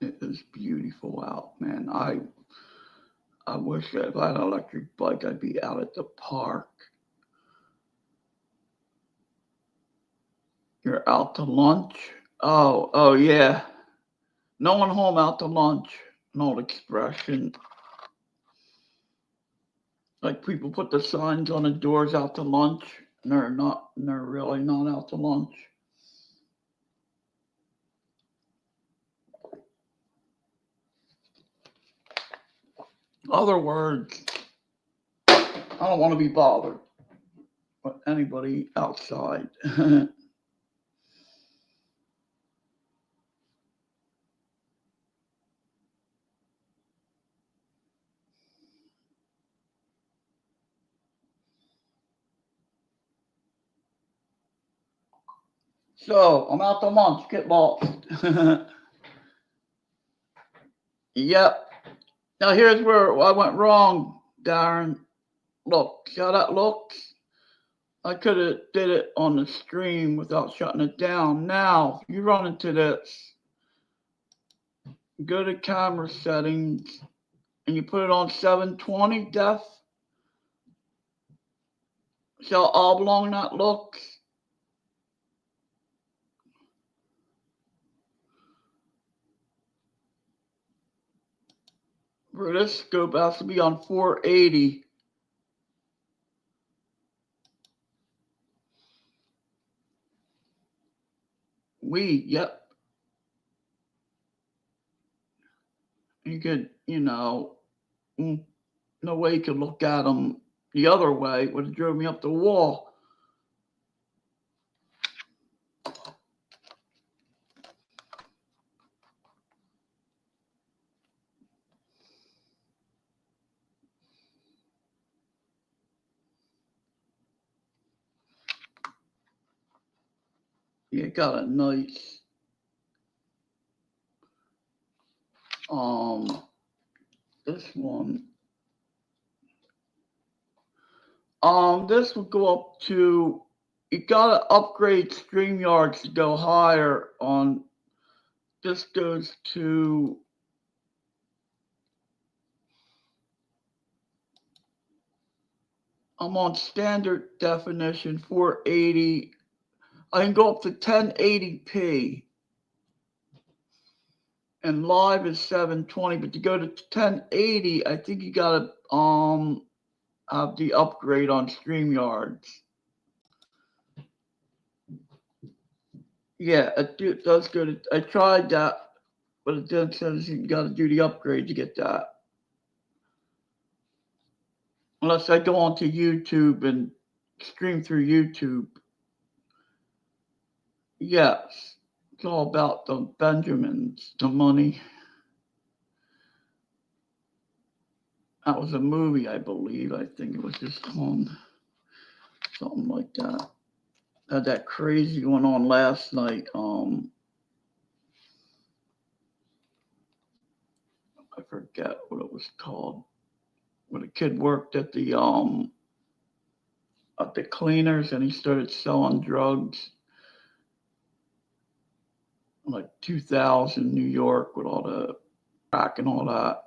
It is beautiful out, man. I wish that if I had an electric bike, I'd be out at the park. You're out to lunch? Oh yeah. No one home out to lunch. An old expression. Like people put the signs on the doors out to lunch, and they're not. And they're really not out to lunch. Other words, I don't want to be bothered with anybody outside. So I'm out to lunch. Get lost. Yep. Now here's where I went wrong, Darren. Look, see how that looks? I could have did it on the stream without shutting it down. Now, if you run into this, go to camera settings, and you put it on 720 def. See how oblong that looks? For this scope, it has to be on 480. Yep. You could, no way you could look at them the other way. It would have drove me up the wall. Yeah, got a nice, this one. This will go up to, you gotta upgrade StreamYards to go higher on, this goes to, I'm on standard definition, 480. I can go up to 1080p. And live is 720, but to go to 1080, I think you gotta have the upgrade on StreamYards. Yeah, it does go to, I tried that, but it then says you gotta do the upgrade to get that. Unless I go onto YouTube and stream through YouTube. Yes, it's all about the Benjamins, the money. That was a movie, I believe. I think it was just on something like that. Had that crazy one on last night. I forget what it was called. When a kid worked at the cleaners and he started selling drugs. Like 2000 New York with all the crack and all that.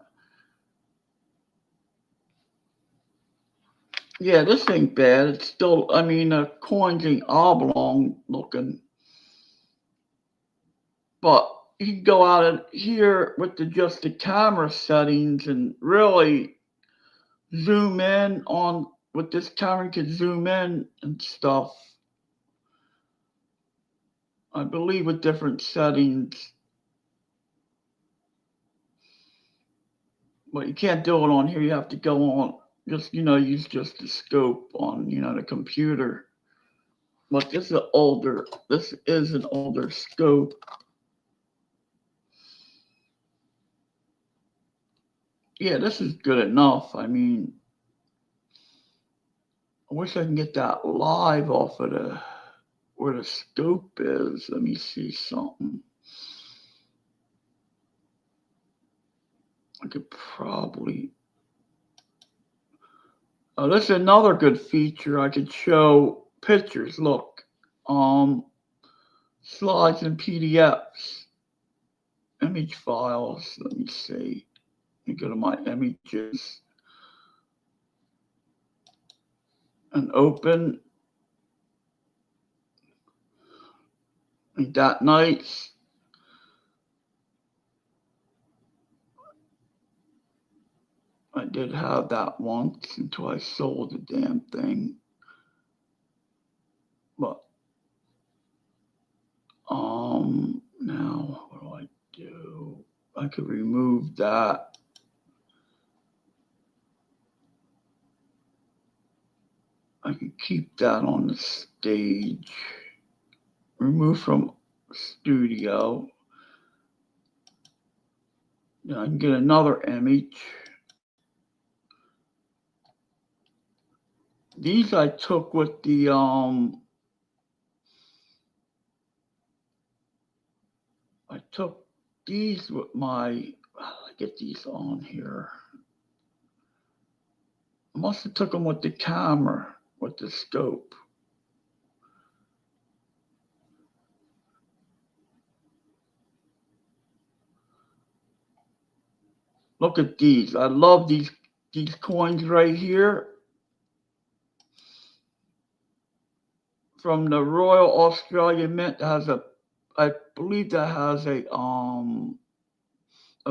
Yeah, this ain't bad. It's still, I mean, the coins ain't oblong looking. But you can go out and here with just the camera settings and really zoom in on, with this camera you can zoom in and stuff. I believe with different settings. But you can't do it on here. You have to go on, just, use just the scope on, the computer. But this is an older scope. Yeah, this is good enough. I mean, I wish I can get that live off of where the scope is. Let me see something. I could probably. Oh, this is another good feature. I could show pictures. Look, slides and PDFs, image files. Let me see. Let me go to my images and open. Ain't that nice? I did have that once until I sold the damn thing. But now what do I do? I could remove that. I can keep that on the stage. Remove from studio. Then I can get another image. These I took with the I took these with my, how did I get these on here? I must have took them with the camera, with the scope. Look at these. I love these coins right here. From the Royal Australian Mint has I believe that has a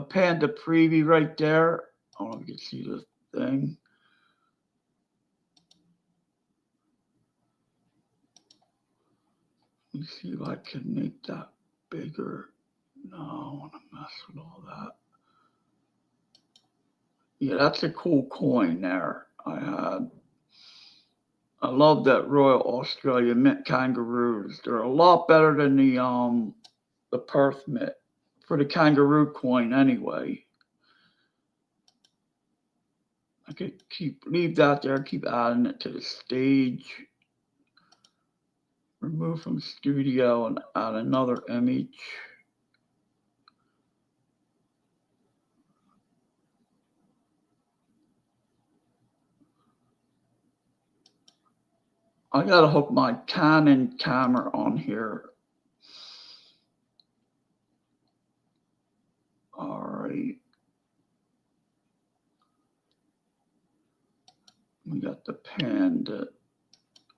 Panda Preview right there. I don't know if you can see this thing. Let me see if I can make that bigger. No, I want to mess with all that. Yeah, that's a cool coin there. I love that Royal Australian Mint kangaroos. They're a lot better than the Perth Mint for the kangaroo coin anyway. I could leave that there, keep adding it to the stage. Remove from studio and add another image. I gotta hook my Canon camera on here. All right. We got the panda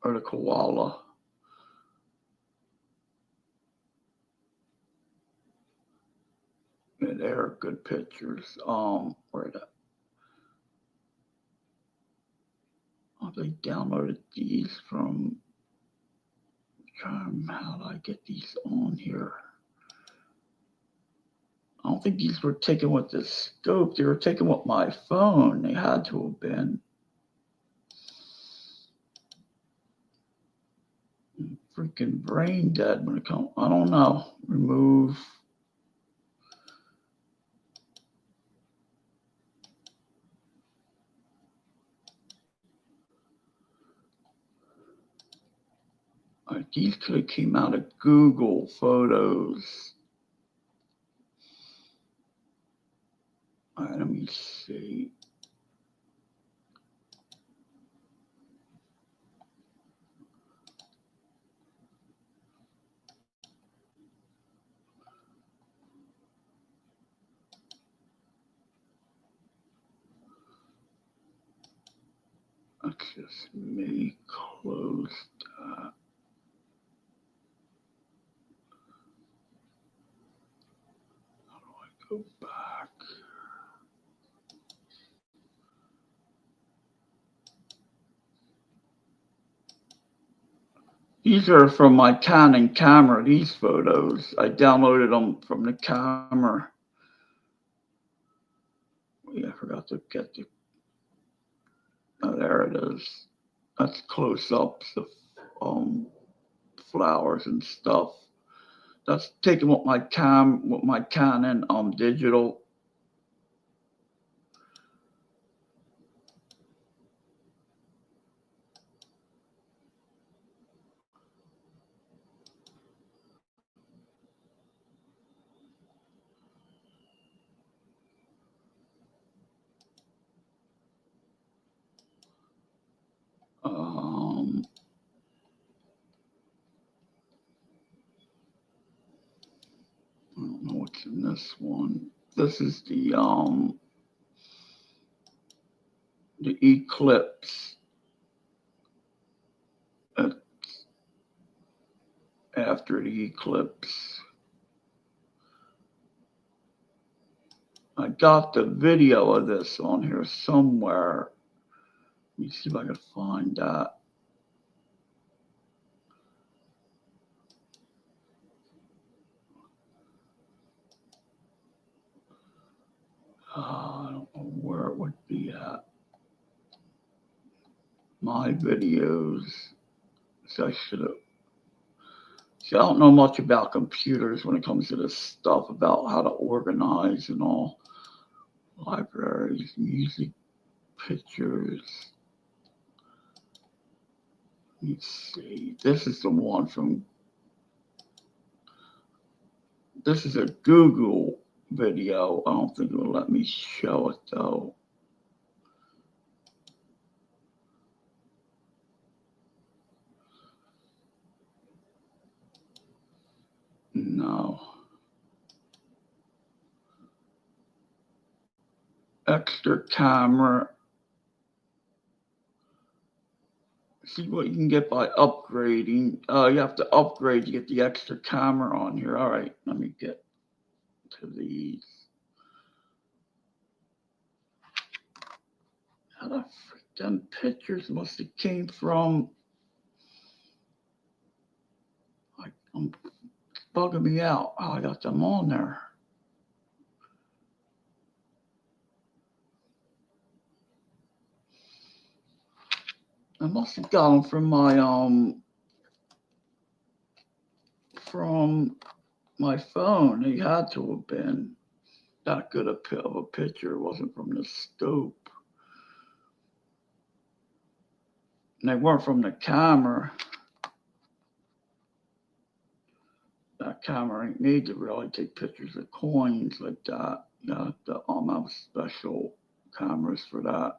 or the koala. Yeah, they're good pictures. Where the they downloaded these from. How do I get these on here? I don't think these were taken with the scope. They were taken with my phone. They had to have been. Freaking brain dead when it comes. I don't know. Remove. These could have came out of Google Photos. All right, let me see. Let's just maybe close that. How do I go back? These are from my Canon camera, these photos. I downloaded them from the camera. Yeah, I forgot to get the. Oh, there it is. That's close-ups of flowers and stuff. That's taken with my Canon digital. I don't know what's in this one. This is the eclipse. After the eclipse. I got the video of this on here somewhere. Let me see if I can find that. I don't know where it would be at. My videos. So I should have. See, I don't know much about computers when it comes to this stuff about how to organize and all. Libraries, music, pictures. Let me see. This is the one from. This is a Google video. I don't think it will let me show it though. No. Extra camera. See what you can get by upgrading. You have to upgrade to get the extra camera on here. All right, let me get to these. How the frick them pictures must have came from? I'm bugging me out. Oh, I got them on there. I must have got them from my phone. They had to have been that good of a picture. It wasn't from the scope. And they weren't from the camera. That camera ain't made to really take pictures of coins like that. You have to have special cameras for that.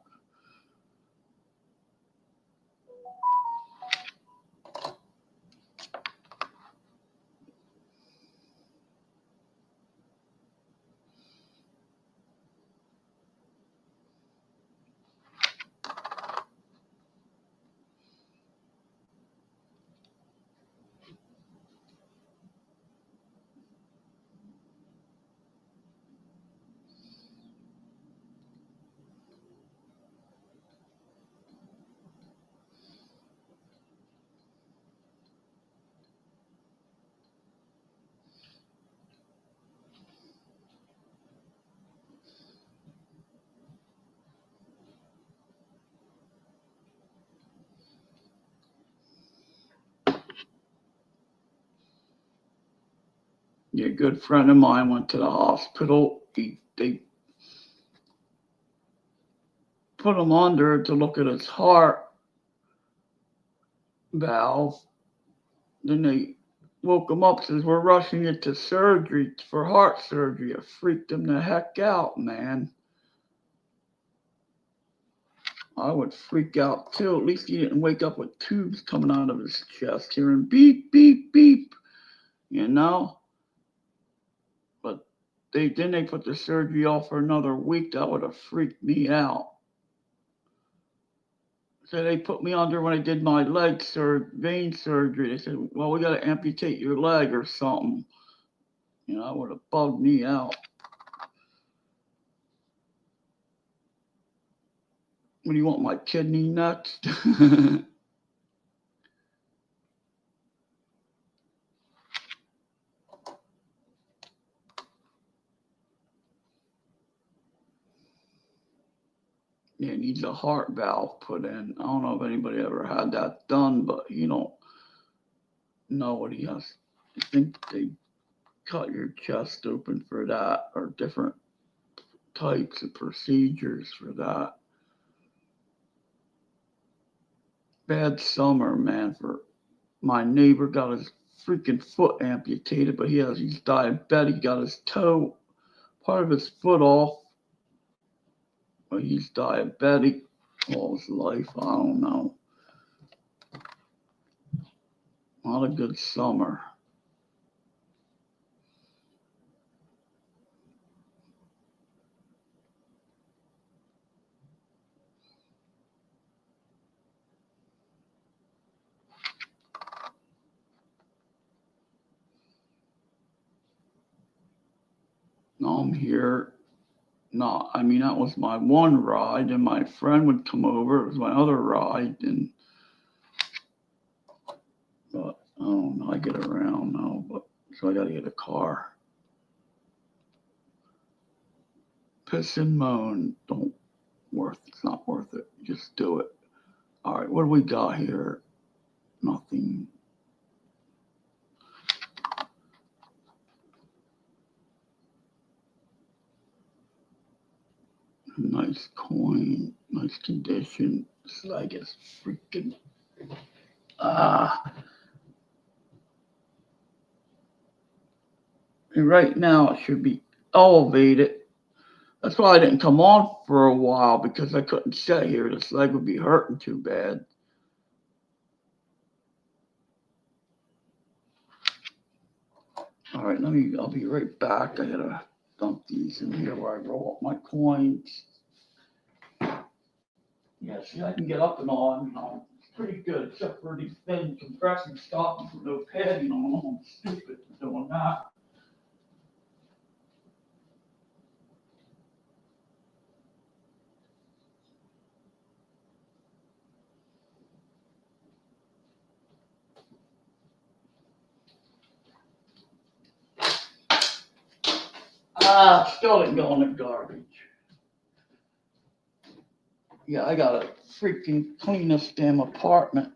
Yeah, a good friend of mine went to the hospital. They put him under to look at his heart valve. Then they woke him up, says, we're rushing it to surgery for heart surgery. It freaked him the heck out, man. I would freak out too. At least he didn't wake up with tubes coming out of his chest, hearing beep, beep, beep, you know? But they put the surgery off for another week. That would have freaked me out. So they put me under when I did my vein surgery. They said, well, we got to amputate your leg or something. You know, that would have bugged me out. What do you want, my kidney next? Yeah, it needs a heart valve put in. I don't know if anybody ever had that done, but you don't know what he has. I think they cut your chest open for that, or different types of procedures for that. Bad summer, man. For my neighbor got his freaking foot amputated, but he's diabetic. He got his toe, part of his foot off. But he's diabetic all his life. I don't know. Not a good summer. Now I'm here No, I mean, that was my one ride, and my friend would come over. It was my other ride, but I don't know. I get around now, but so I got to get a car. Piss and moan. It's not worth it. Just do it. All right, what do we got here? Nothing. Nice coin, nice condition. This leg is freaking. And right now it should be elevated. That's why I didn't come on for a while, because I couldn't sit here. This leg would be hurting too bad. All right, I'll be right back. I gotta dump these in here where I roll up my coins. Yeah, see, I can get up and on, it's pretty good, except for these thin compressing stockings with no padding on them. I'm stupid for doing that. Still didn't go in the garbage. Yeah, I gotta freaking clean this damn apartment.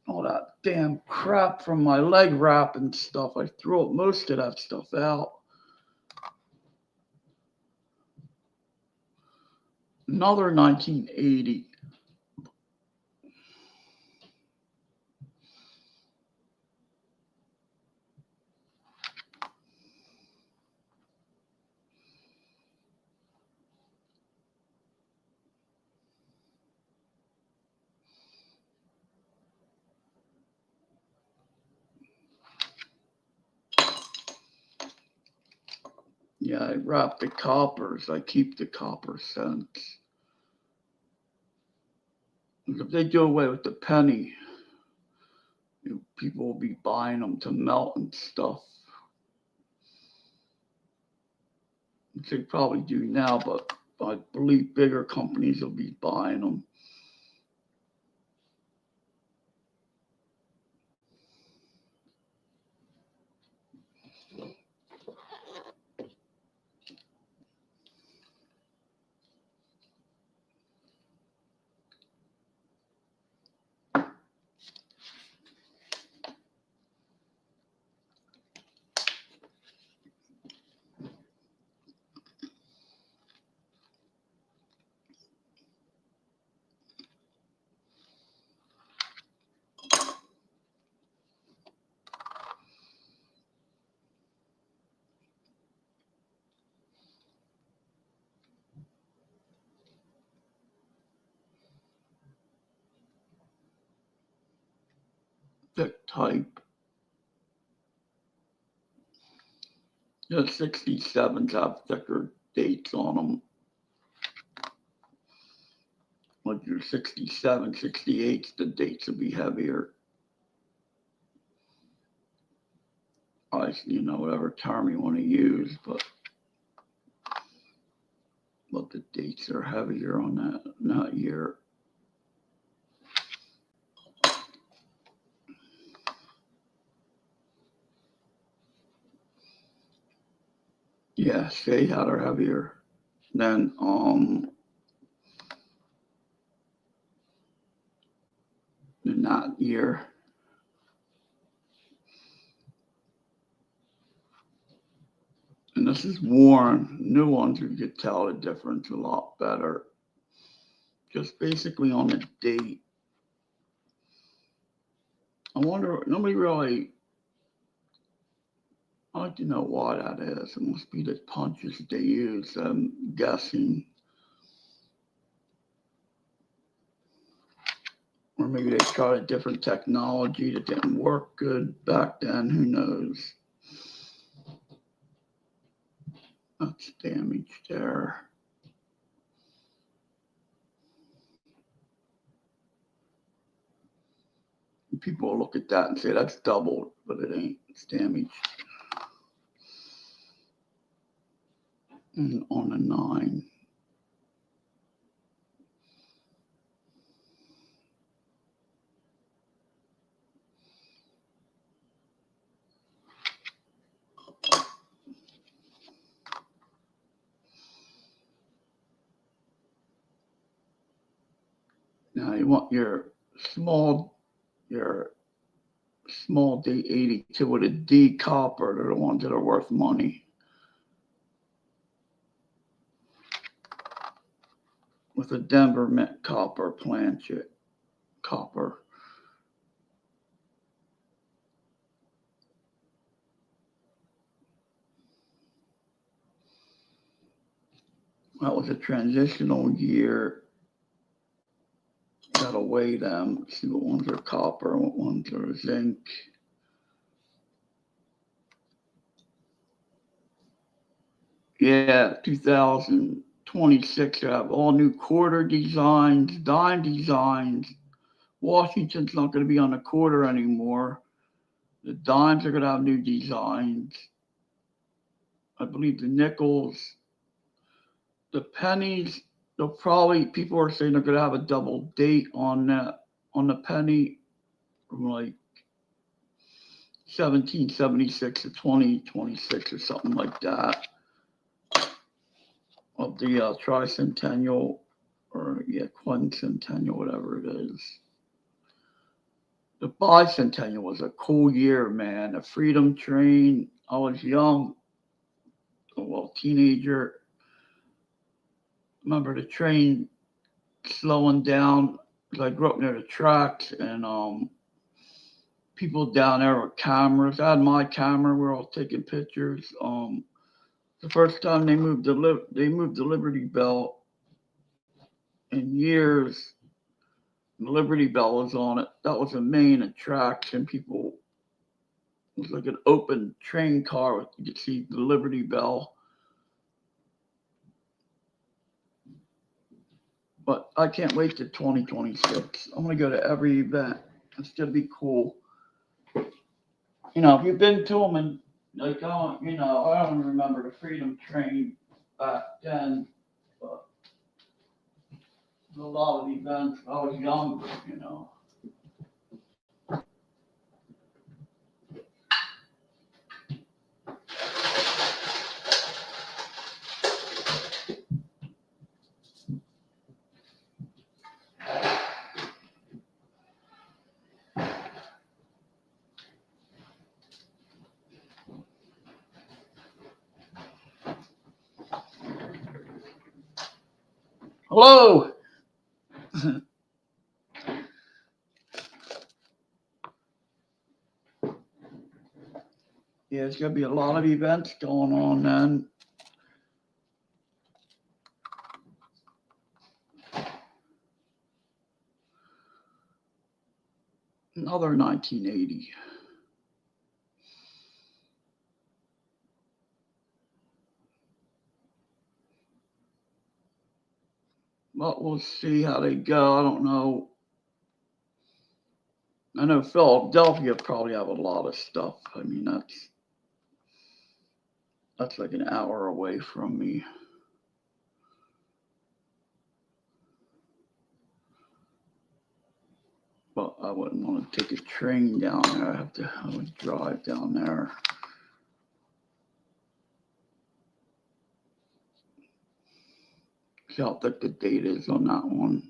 All that damn crap from my leg wrap and stuff. I threw most of that stuff out. Another 1980. Yeah, I wrap the coppers. I keep the copper cents. If they do away with the penny, people will be buying them to melt and stuff. Which they probably do now, but I believe bigger companies will be buying them. Thick type. The 67s have thicker dates on them. Like your 67, 68s, the dates will be heavier. Whatever term you want to use, but the dates are heavier on that year. Yeah, say how they're heavier than in that year. And this is worn. New ones, you could tell the difference a lot better. Just basically on the date. I wonder, nobody really, I'd like to know why that is. It must be the punches they use, I'm guessing. Or maybe they tried a different technology that didn't work good back then. Who knows? That's damage there. People will look at that and say that's doubled, but it ain't. It's damaged. And on a 9. Now you want your small D82 with a D copper. They're the ones that are worth money. With a Denver Mint copper planchet. Copper. That was a transitional year. Gotta weigh them. See what ones are copper and what ones are zinc. Yeah, 2026. I have all new quarter designs, dime designs. Washington's not going to be on the quarter anymore. The dimes are going to have new designs. I believe the nickels, the pennies, people are saying they're going to have a double date on that, on the penny from like 1776 to 2026 or something like that. Of the tricentennial or quincentennial, whatever it is. The bicentennial was a cool year, man. The Freedom Train. I was young, teenager. Remember the train slowing down because I grew up near the tracks, and people down there with cameras. I had my camera. We were all taking pictures. The first time they moved the Liberty Bell in years. The Liberty Bell was on it. That was the main attraction. People, it was like an open train car. You could see the Liberty Bell. But I can't wait to 2026. I'm going to go to every event. It's going to be cool. You know, if you've been to them and, like, I don't remember the Freedom Train back then, but a lot of events. I was younger, you know. Hello. Yeah, there's going to be a lot of events going on then. Another 1980. But we'll see how they go. I don't know. I know Philadelphia probably have a lot of stuff. I mean, that's like an hour away from me. But I wouldn't want to take a train down there. I would drive down there. See how thick the date is on that one.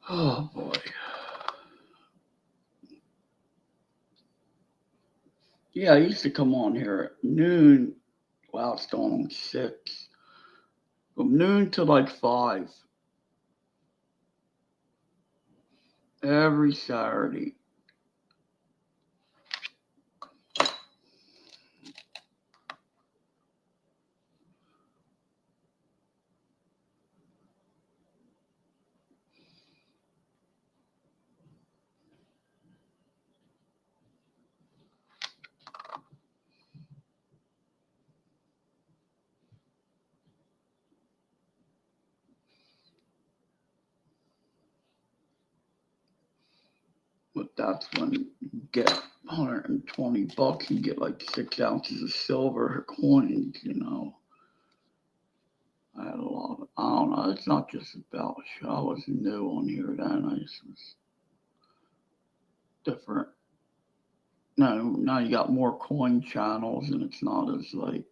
Oh boy. Yeah, I used to come on here at noon. Wow, it's going on 6. From noon to like 5. Every Saturday. But that's when you get $120, you get like 6 ounces of silver coins, you know. I had a lot of, I don't know, it's not just about show. I wasn't new on here then. I just was different. Now you got more coin channels and it's not as like,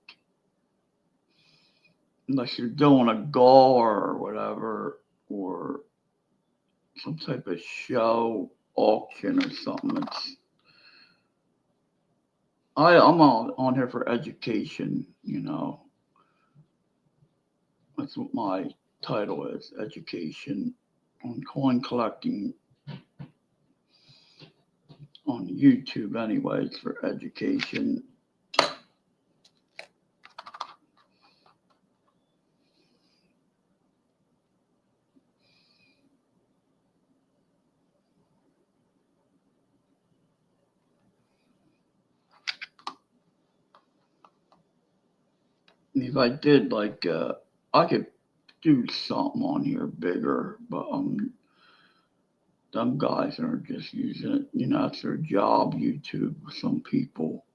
unless you're doing a GAR or whatever, or some type of show auction or something. I'm on here for education, you know. That's what my title is, education on coin collecting on YouTube anyways, for education. If I did like, I could do something on here bigger, but them guys are just using it, you know, that's their job, YouTube, some people.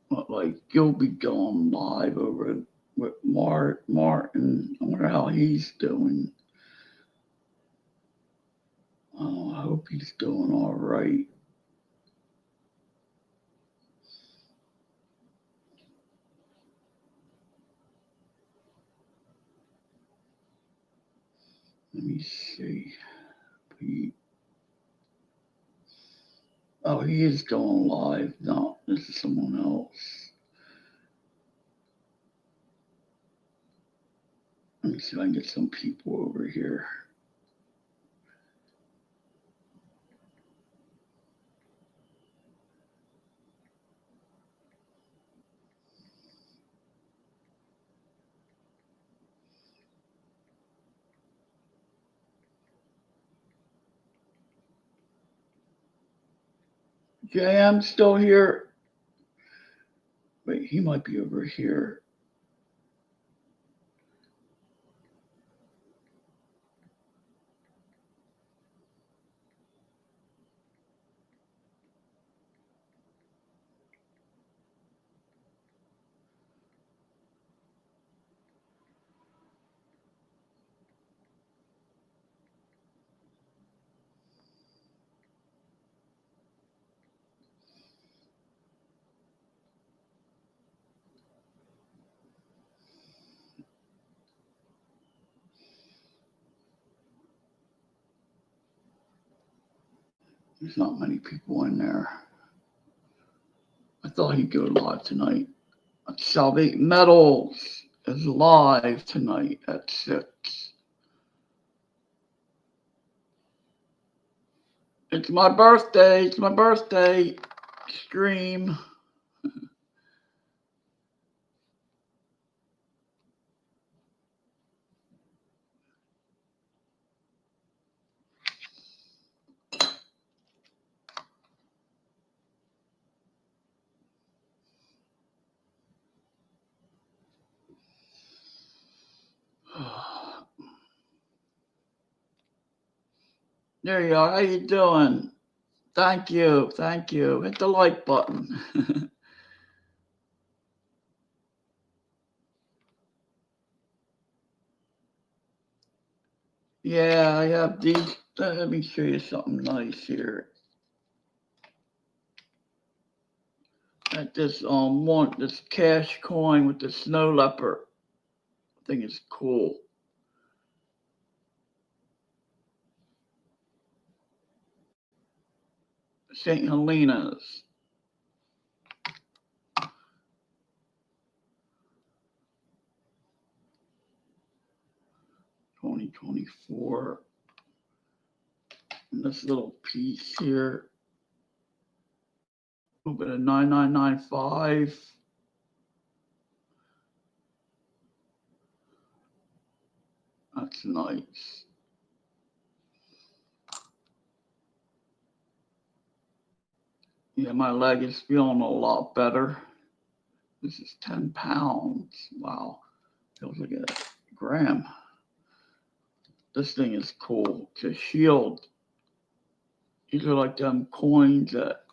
But like, you'll be going live over with Martin. I wonder how he's doing. Oh, I hope he's doing all right. Let me see. Oh, he is going live. No, this is someone else. Let me see if I can get some people over here. JM still here? Wait, he might be over here. There's not many people in there. I thought he'd go live tonight. Salvate Metals is live tonight at 6. It's my birthday. It's my birthday stream. There you are. How you doing? Thank you. Thank you. Hit the like button. Yeah, I have these. Let me show you something nice here. At this this cash coin with the snow leopard. I think it's cool. St. Helena's. 2024. And this little piece here. A little bit of 9995. That's nice. Yeah, my leg is feeling a lot better. This is 10 pounds. Wow. Feels like a gram. This thing is cool. It's a shield. These are like them coins that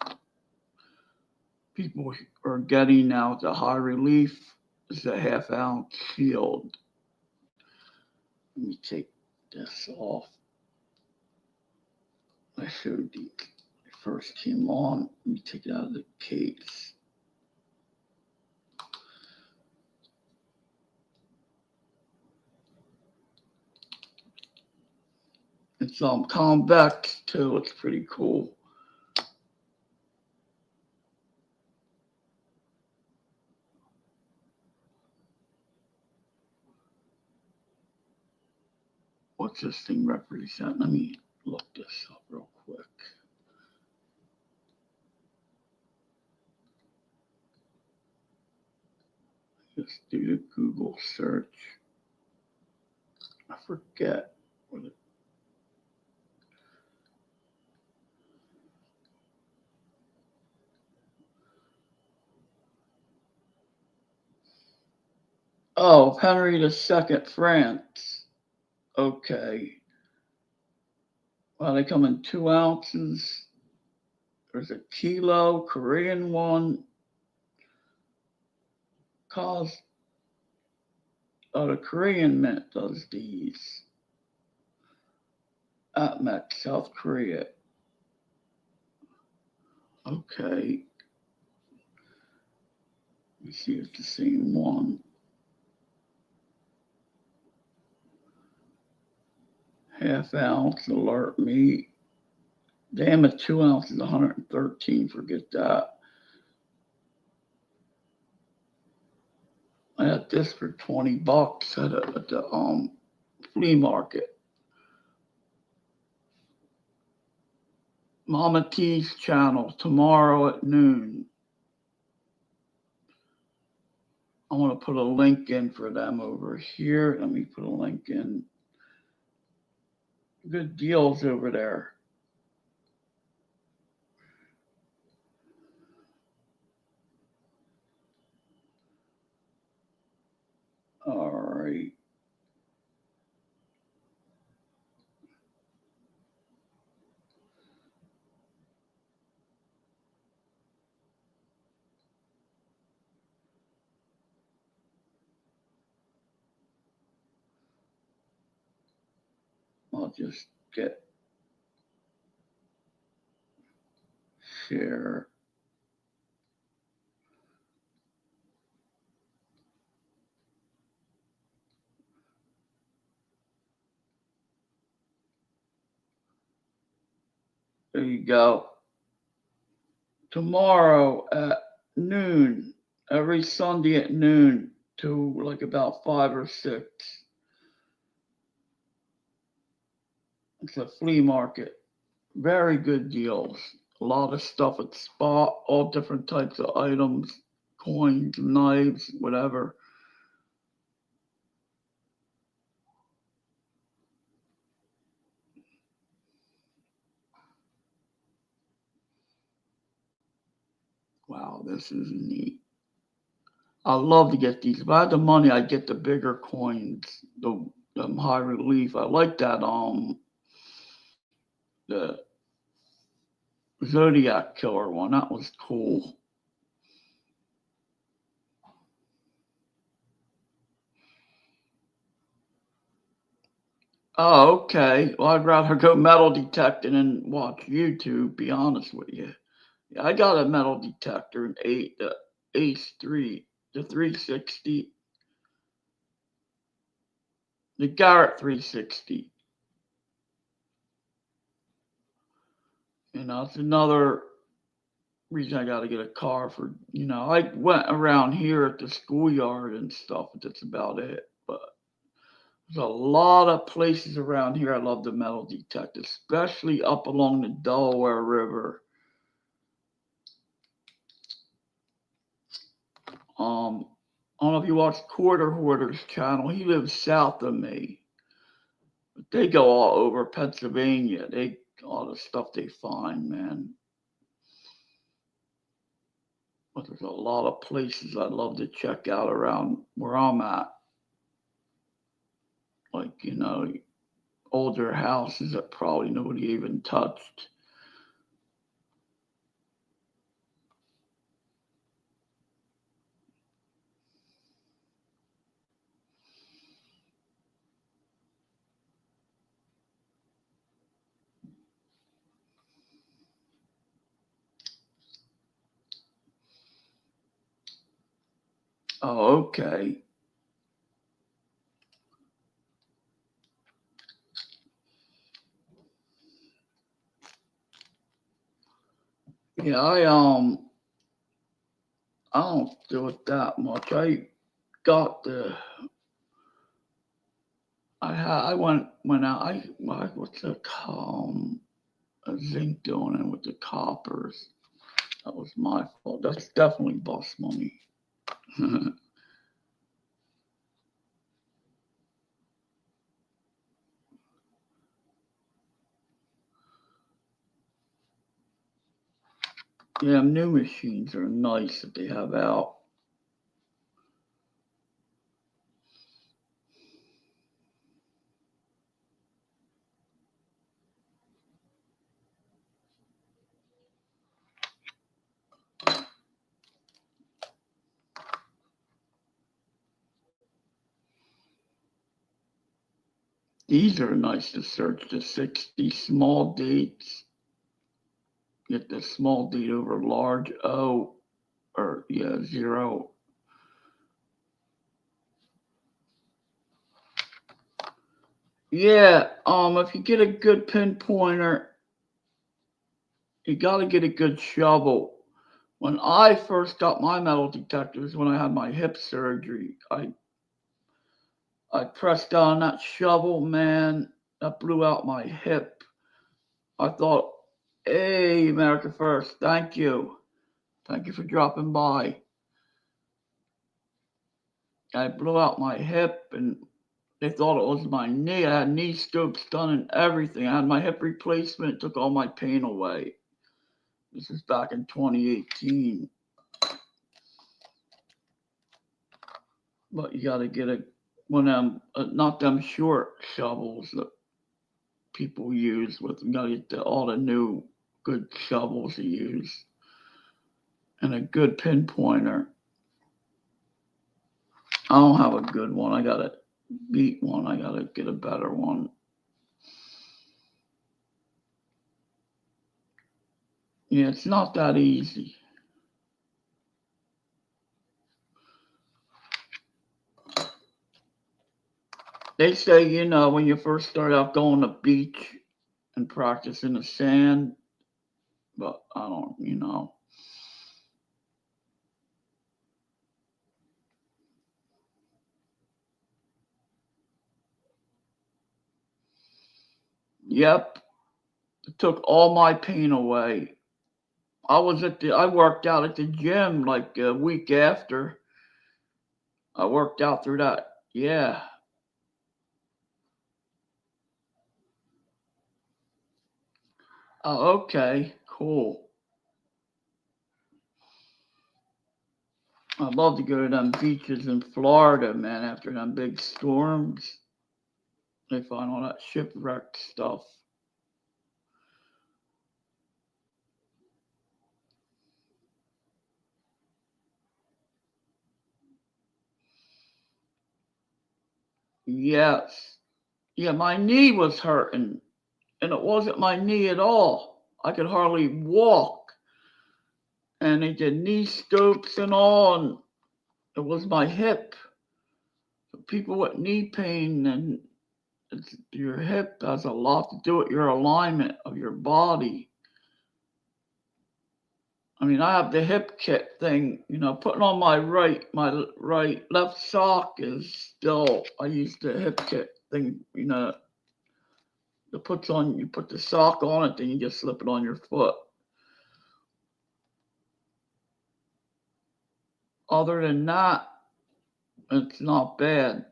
people are getting now. It's a high relief. It's a 1/2 ounce shield. Let me take this off. I showed these first came on. Let me take it out of the case. It's convex too. It's pretty cool. What's this thing represent? Let me look this up real quick. Just do the Google search. I forget what it. Oh, Henry II, France. Okay. Well, they come in 2 ounces. There's a kilo, Korean one. Cost. The Korean Mint does these. APMEC, South Korea. Okay. Let me see if it's the same one. 1/2 ounce, alert me. Damn it, 2 ounces, 113. Forget that. I got this for $20 at the flea market. Mama T's channel tomorrow at noon. I want to put a link in for them over here. Let me put a link in. Good deals over there. All right. I'll just get share. There you go. Tomorrow at noon, every Sunday at noon to like about 5 or 6. It's a flea market. Very good deals. A lot of stuff at spot, all different types of items, coins, knives, whatever. Wow, this is neat. I love to get these. If I had the money, I'd get the bigger coins, the high relief. I like that the Zodiac Killer one. That was cool. Oh, okay. Well, I'd rather go metal detecting and watch YouTube, be honest with you. Yeah, I got a metal detector, an Ace 3, the 360, the Garrett 360. It's another reason I got to get a car for, I went around here at the schoolyard and stuff, but that's about it. But there's a lot of places around here I love the metal detect, especially up along the Delaware River. I don't know if you watch Quarter Hoarder's channel. He lives south of me. But they go all over Pennsylvania. All the stuff they find, man. But there's a lot of places I'd love to check out around where I'm at. like, you know, older houses that probably nobody even touched. Oh, okay. Yeah, I don't do it that much. I got the I went out. What's the a zinc doing it with the coppers. That was my fault. That's definitely bus money. Yeah, new machines are nice that they have out. These are nice to search the 60 small dates. Get the small date over large O or yeah, 0. Yeah, if you get a good pinpointer, you got to get a good shovel. When I first got my metal detectors, when I had my hip surgery, I pressed down that shovel, man, that blew out my hip. I thought, hey, America First, thank you. Thank you for dropping by. I blew out my hip and they thought it was my knee. I had knee scopes done and everything. I had my hip replacement. It took all my pain away. This is back in 2018. But you got to get one of them, not them short shovels that people use with. You got to get all the new good shovels to use and a good pinpointer. I don't have a good one. I got to beat one. I got to get a better one. Yeah, it's not that easy. They say, you know, when you first start out going to the beach and practice in the sand, but I don't, you know. Yep, it took all my pain away. I worked out at the gym like a week after. I worked out through that. Yeah. Oh, okay. Cool. I'd love to go to them beaches in Florida, man, after them big storms. They find all that shipwrecked stuff. Yes. Yeah, my knee was hurting, and it wasn't my knee at all. I could hardly walk. And they did knee scopes and all, and it was my hip. People with knee pain and your hip has a lot to do with your alignment of your body. I mean, I have the hip kit thing, you know, putting on my left sock is still, I use the hip kit thing, you know, you put the sock on it, then you just slip it on your foot. Other than that, it's not bad.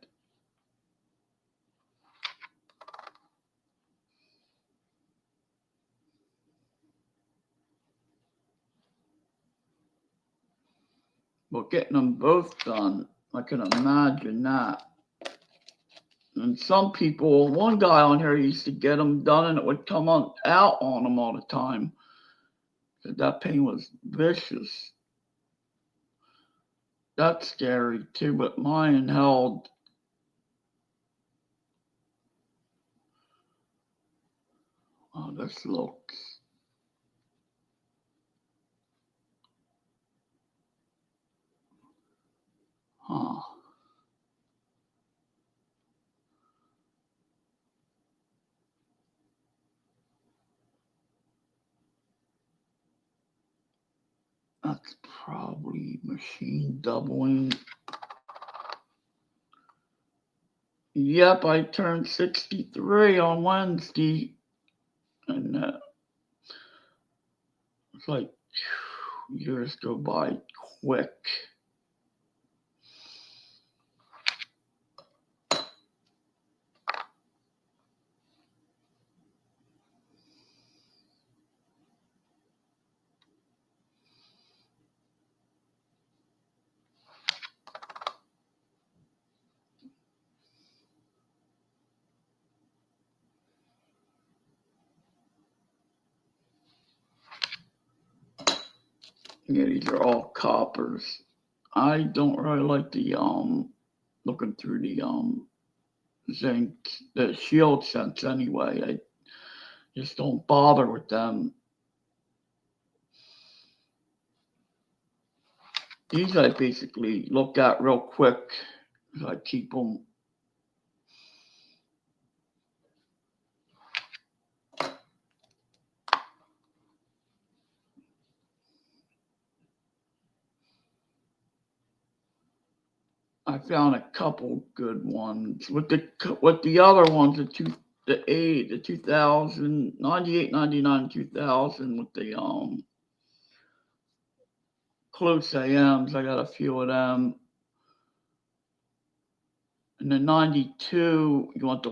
But getting them both done, I can imagine that. And some people, one guy on here used to get them done and it would come on out on him all the time. That pain was vicious. That's scary too, but mine held. Oh, this looks. Huh. That's probably machine doubling. Yep, I turned 63 on Wednesday. And it's like years go by quick. Yeah, these are all coppers. I don't really like the looking through the zinc, the shield sense anyway. I just don't bother with them. These I basically look at real quick. I keep them. I found a couple good ones with the other ones, the 2000, 98, 99, 2000 with the close AMs. I got a few of them. And the 92, you want the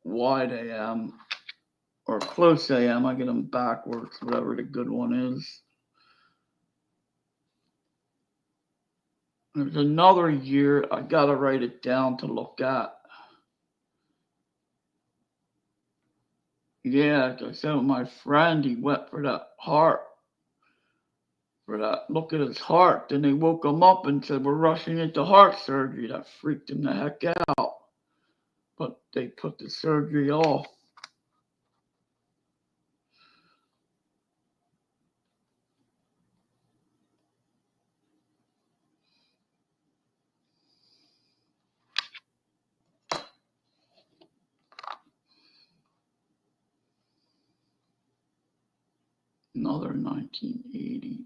wide AM or close AM. I get them backwards, whatever the good one is. There's another year. I gotta write it down to look at. Yeah, like I said, with my friend, he went for that look at his heart. Then they woke him up and said, "We're rushing into heart surgery." That freaked him the heck out. But they put the surgery off. Another 1980.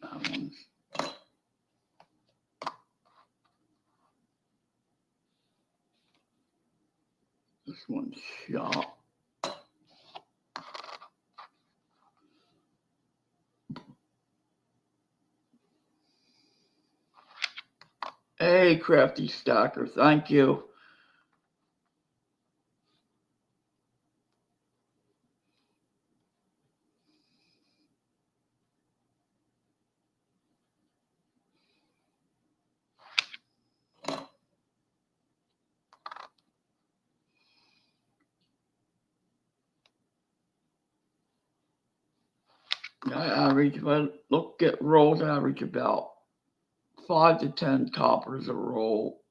That one's. This one's shot. Hey, Crafty Stacker, thank you. I average, if I look at rolls, I average about 5 to 10 coppers a roll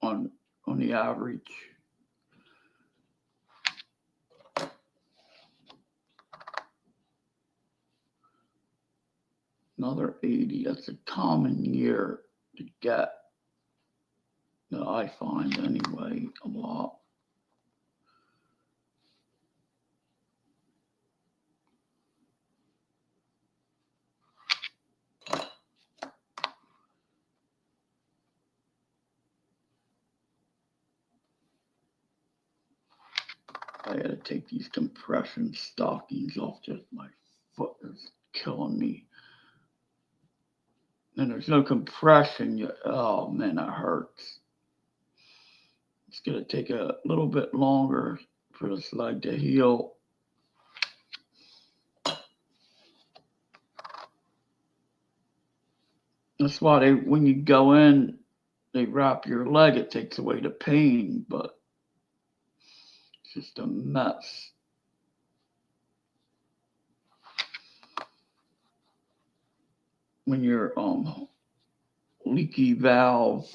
on the average. Another 80. That's a common year to get, that I find anyway, a lot. I gotta take these compression stockings off, just my foot is killing me. And there's no compression. Oh man, that hurts. It's gonna take a little bit longer for this leg to heal. That's why they, when you go in, they wrap your leg. It takes away the pain, but it's just a mess. When you're leaky valve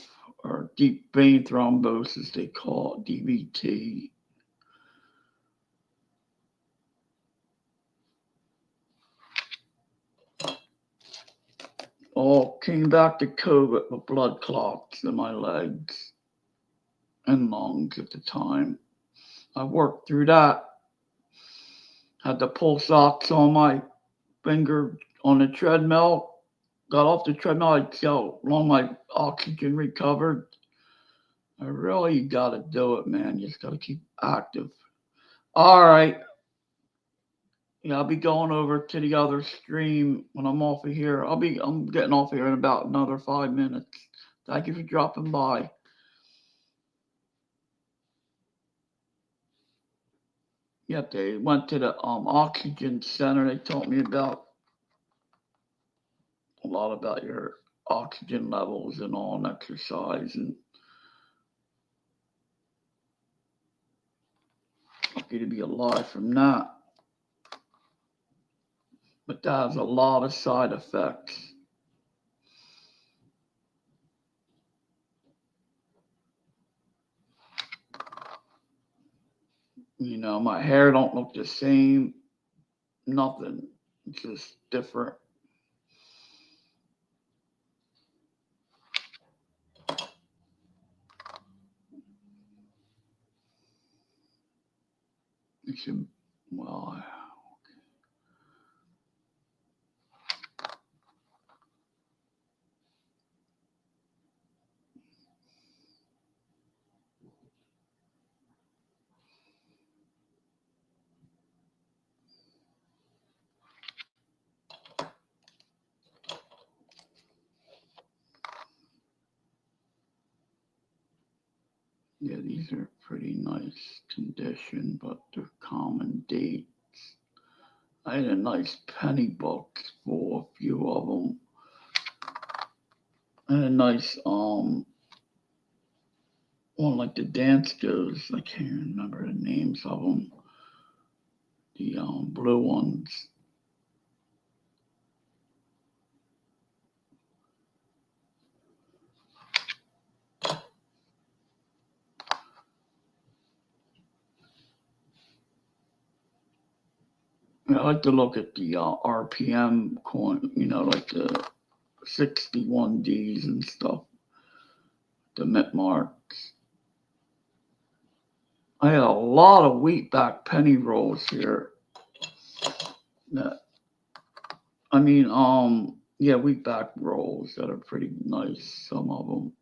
or deep vein thrombosis, they call it DVT. All came back to COVID with blood clots in my legs and lungs at the time. I worked through that. Had the pulse ox on my finger on the treadmill. Got off the treadmill, I'd see how long my oxygen recovered. I really got to do it, man. You just got to keep active. All right. Yeah, I'll be going over to the other stream when I'm off of here. I'm getting off here in about another 5 minutes. Thank you for dropping by. Yep, they went to the oxygen center. They taught me about a lot about your oxygen levels and all, and exercise, and lucky to be alive from that. But that has a lot of side effects. You know, my hair don't look the same. Nothing. It's just different. You should, well, yeah, these are pretty nice condition, but they're common dates. I had a nice penny box for a few of them. I had a nice one like the dance goes. I can't remember the names of them. The blue ones. I like to look at the RPM coin, you know, like the 61Ds and stuff, the mint marks. I had a lot of wheatback penny rolls here. I mean, yeah, wheatback rolls that are pretty nice, some of them.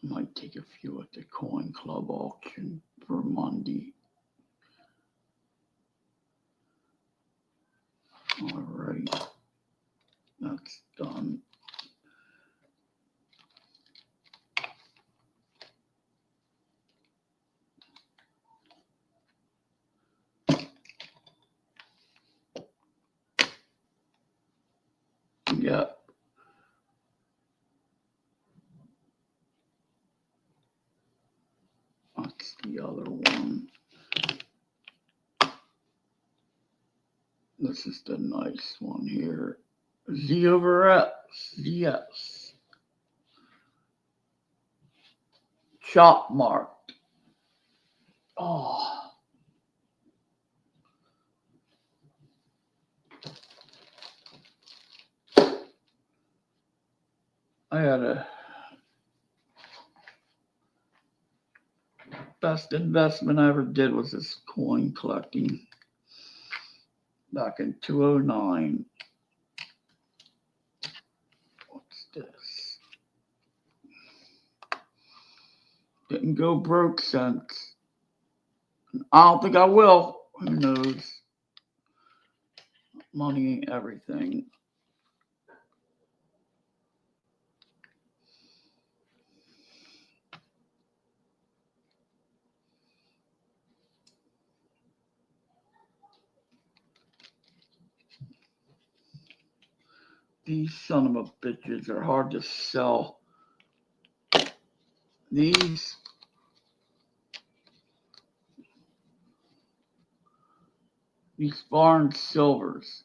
Might take a few at the Coin Club auction for Monday. All right, that's done. Yeah. That's the other one. This is the nice one here. Z over S. Yes. Chop marked. Oh. I had a best investment I ever did was this coin collecting back in 2009. What's this? Didn't go broke since. I don't think I will. Who knows? Money ain't everything. These son of a bitches are hard to sell. These foreign silvers.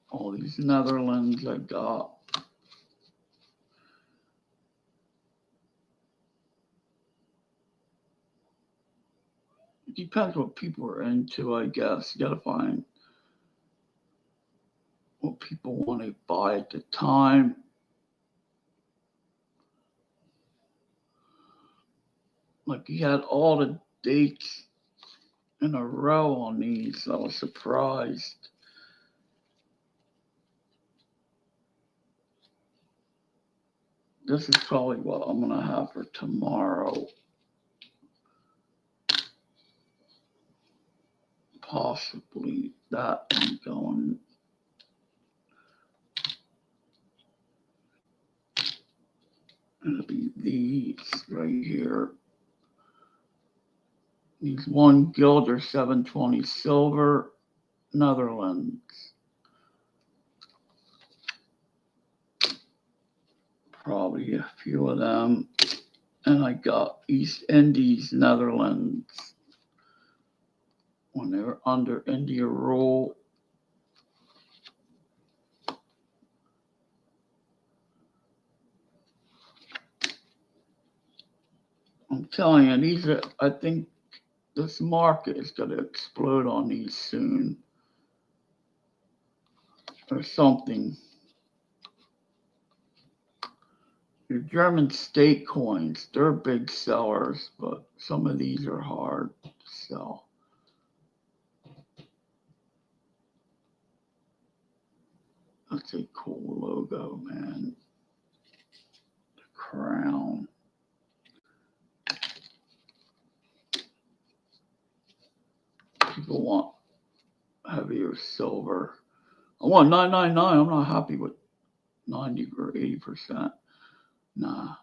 All these Netherlands I got. It depends what people are into, I guess. You gotta find what people want to buy at the time. Like he had all the dates in a row on these. I was surprised. This is probably what I'm gonna have for tomorrow. Possibly that I'm going. It'll be these right here. These 1 guilder 720 silver, Netherlands. Probably a few of them. And I got East Indies, Netherlands. When they were under India rule. I'm telling you, these are, I think this market is going to explode on these soon. Or something. Your German state coins, they're big sellers, but some of these are hard to sell. That's a cool logo, man. The crown. People want heavier silver. I want 999. I'm not happy with 90 or 80%. Nah.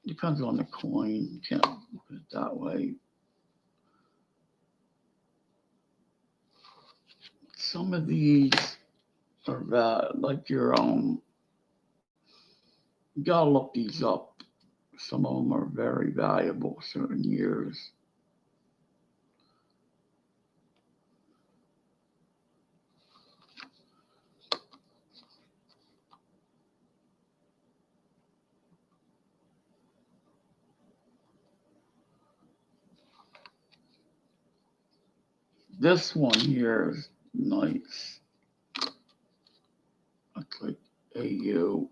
Depends on the coin. You can't look at it that way. Some of these are bad. Like your you gotta look these up. Some of them are very valuable certain years. This one here is nice. Looks like AU.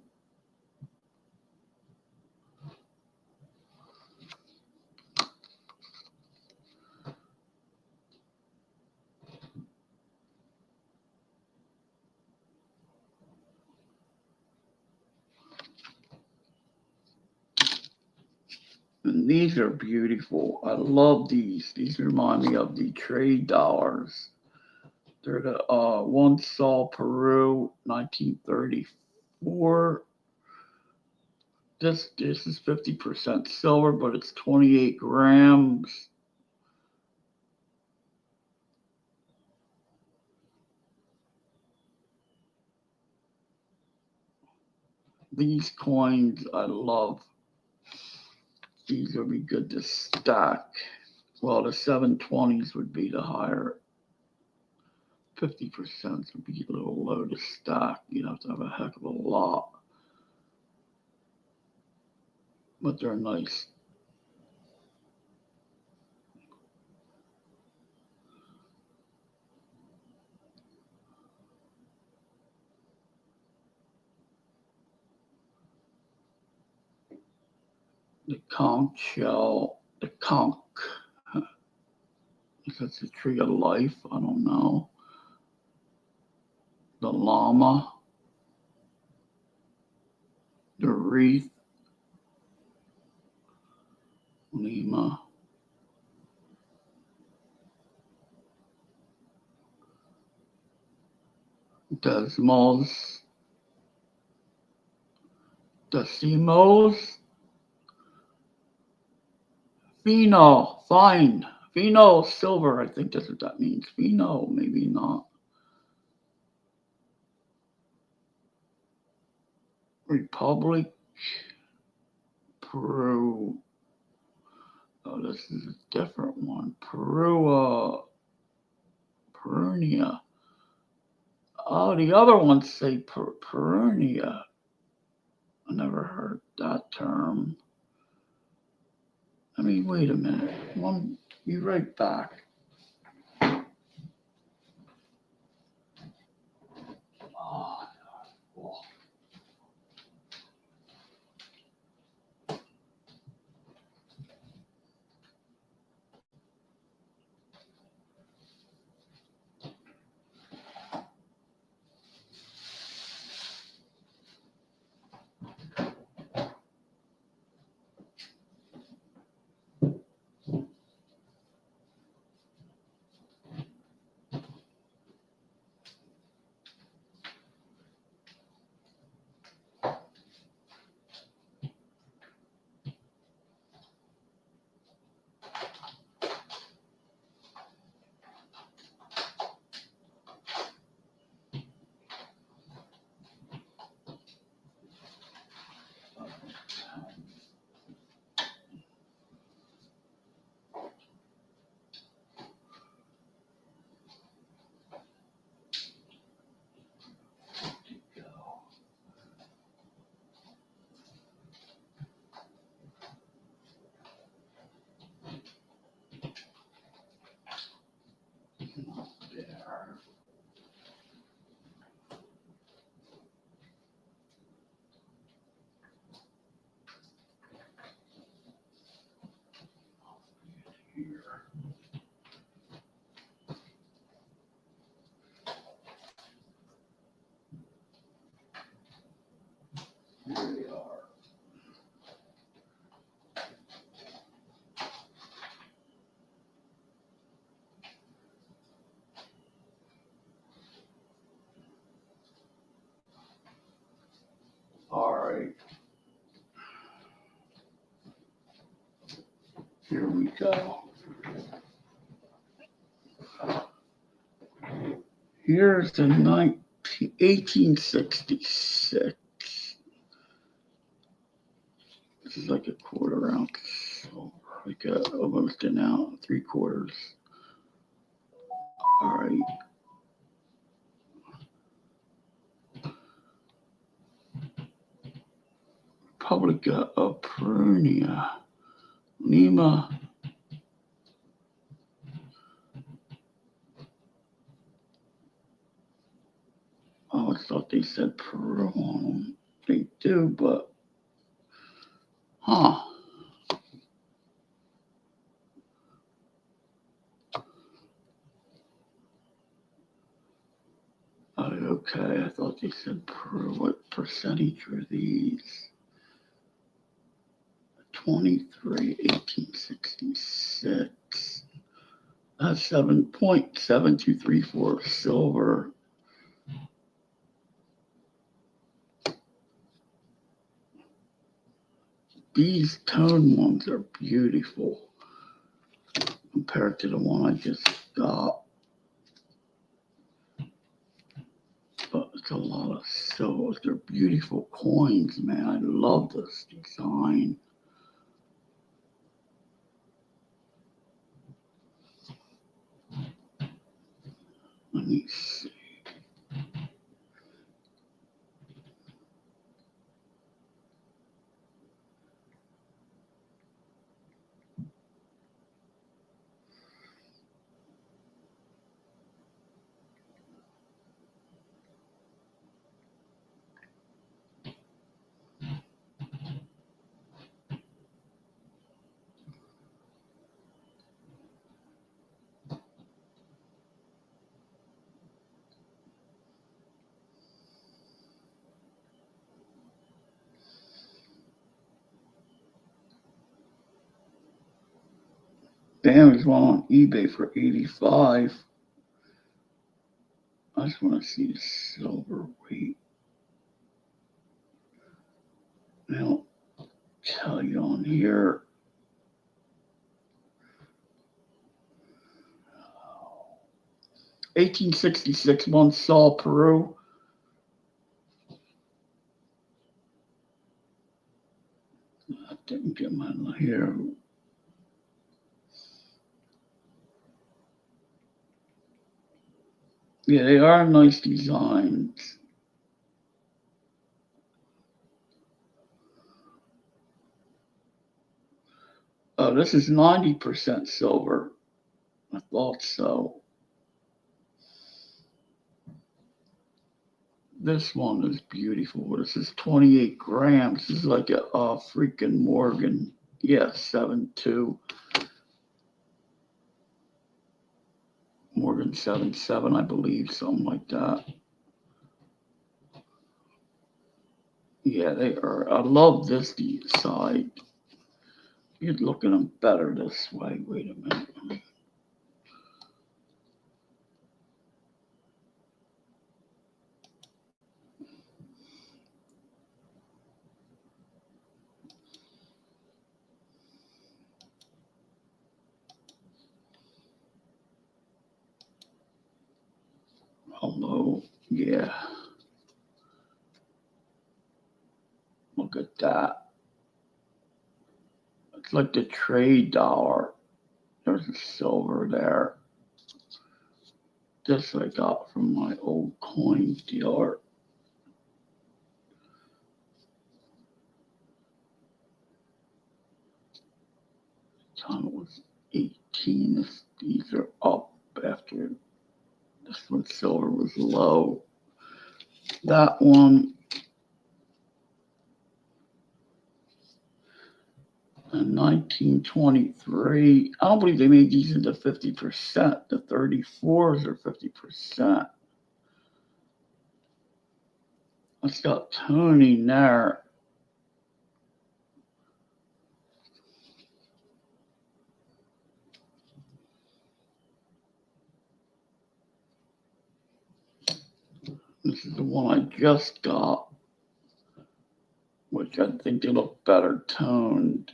And these are beautiful. I love these. These remind me of the trade dollars. They're the one Sol Peru, 1934. This is 50% silver, but it's 28 grams. These coins I love. These would be good to stack. Well, the 720s would be the higher. 50% would be a little low to stack. You'd have to have a heck of a lot. But they're nice. The conch shell, the conch. If that's a tree of life, I don't know. The llama, the wreath, Lima. Decimos. Phenol, fine. Phenol silver, I think that's what that means. Phenol, maybe not. Republic, Peru. Oh, this is a different one. Perunia. Oh, the other ones say Perunia. I never heard that term. I mean, wait a minute. Be right back. Oh, well, there. Here. Here we are. All right. Here we go. Here's the 1866. This is like a quarter ounce silver, like almost an ounce, 3/4. All right. Republica of Perunia, Lima. Oh, I thought they said Peru on them. They do, but huh? Okay, I thought they said Peru. What percentage are these? 23, 1866. That's 7.7234 silver. These tone ones are beautiful compared to the one I just got. But it's a lot of silver. They're beautiful coins, man. I love this design. Let me see. Damn, there's one on eBay for 85. I just want to see the silver weight. They don't tell you on here. 1866 Monsal, Peru. I didn't get mine here. Yeah, they are nice designs. Oh, this is 90% silver. I thought so. This one is beautiful. This is 28 grams. This is like a freaking Morgan. Yeah, 7.2. Morgan 7.7, I believe, something like that. Yeah, they are. I love this side. You're looking at them better this way. Wait a minute. Hello. Yeah. Look at that. It's like the trade dollar. There's a silver there. This I got from my old coin dealer. Time it was 18. These are up after this one. Silver was low. That one in 1923. I don't believe they made these into 50%. The 34s are 50%. It's got toning there. This is the one I just got, which I think they look better toned.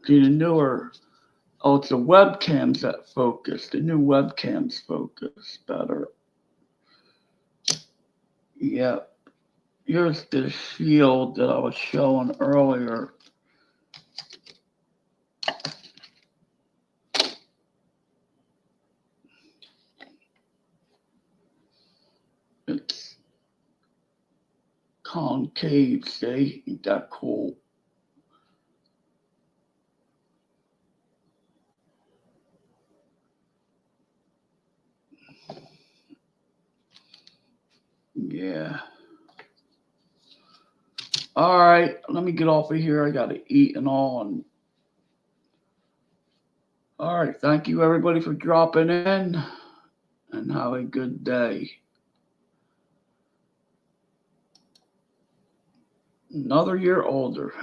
See, the newer, oh, it's the webcams that focus. The new webcams focus better. Yep. Here's the shield that I was showing earlier. It's concave, see? Ain't that cool? Yeah. All right, let me get off of here. I got to eat and all. And all right, thank you everybody for dropping in, and have a good day. Another year older.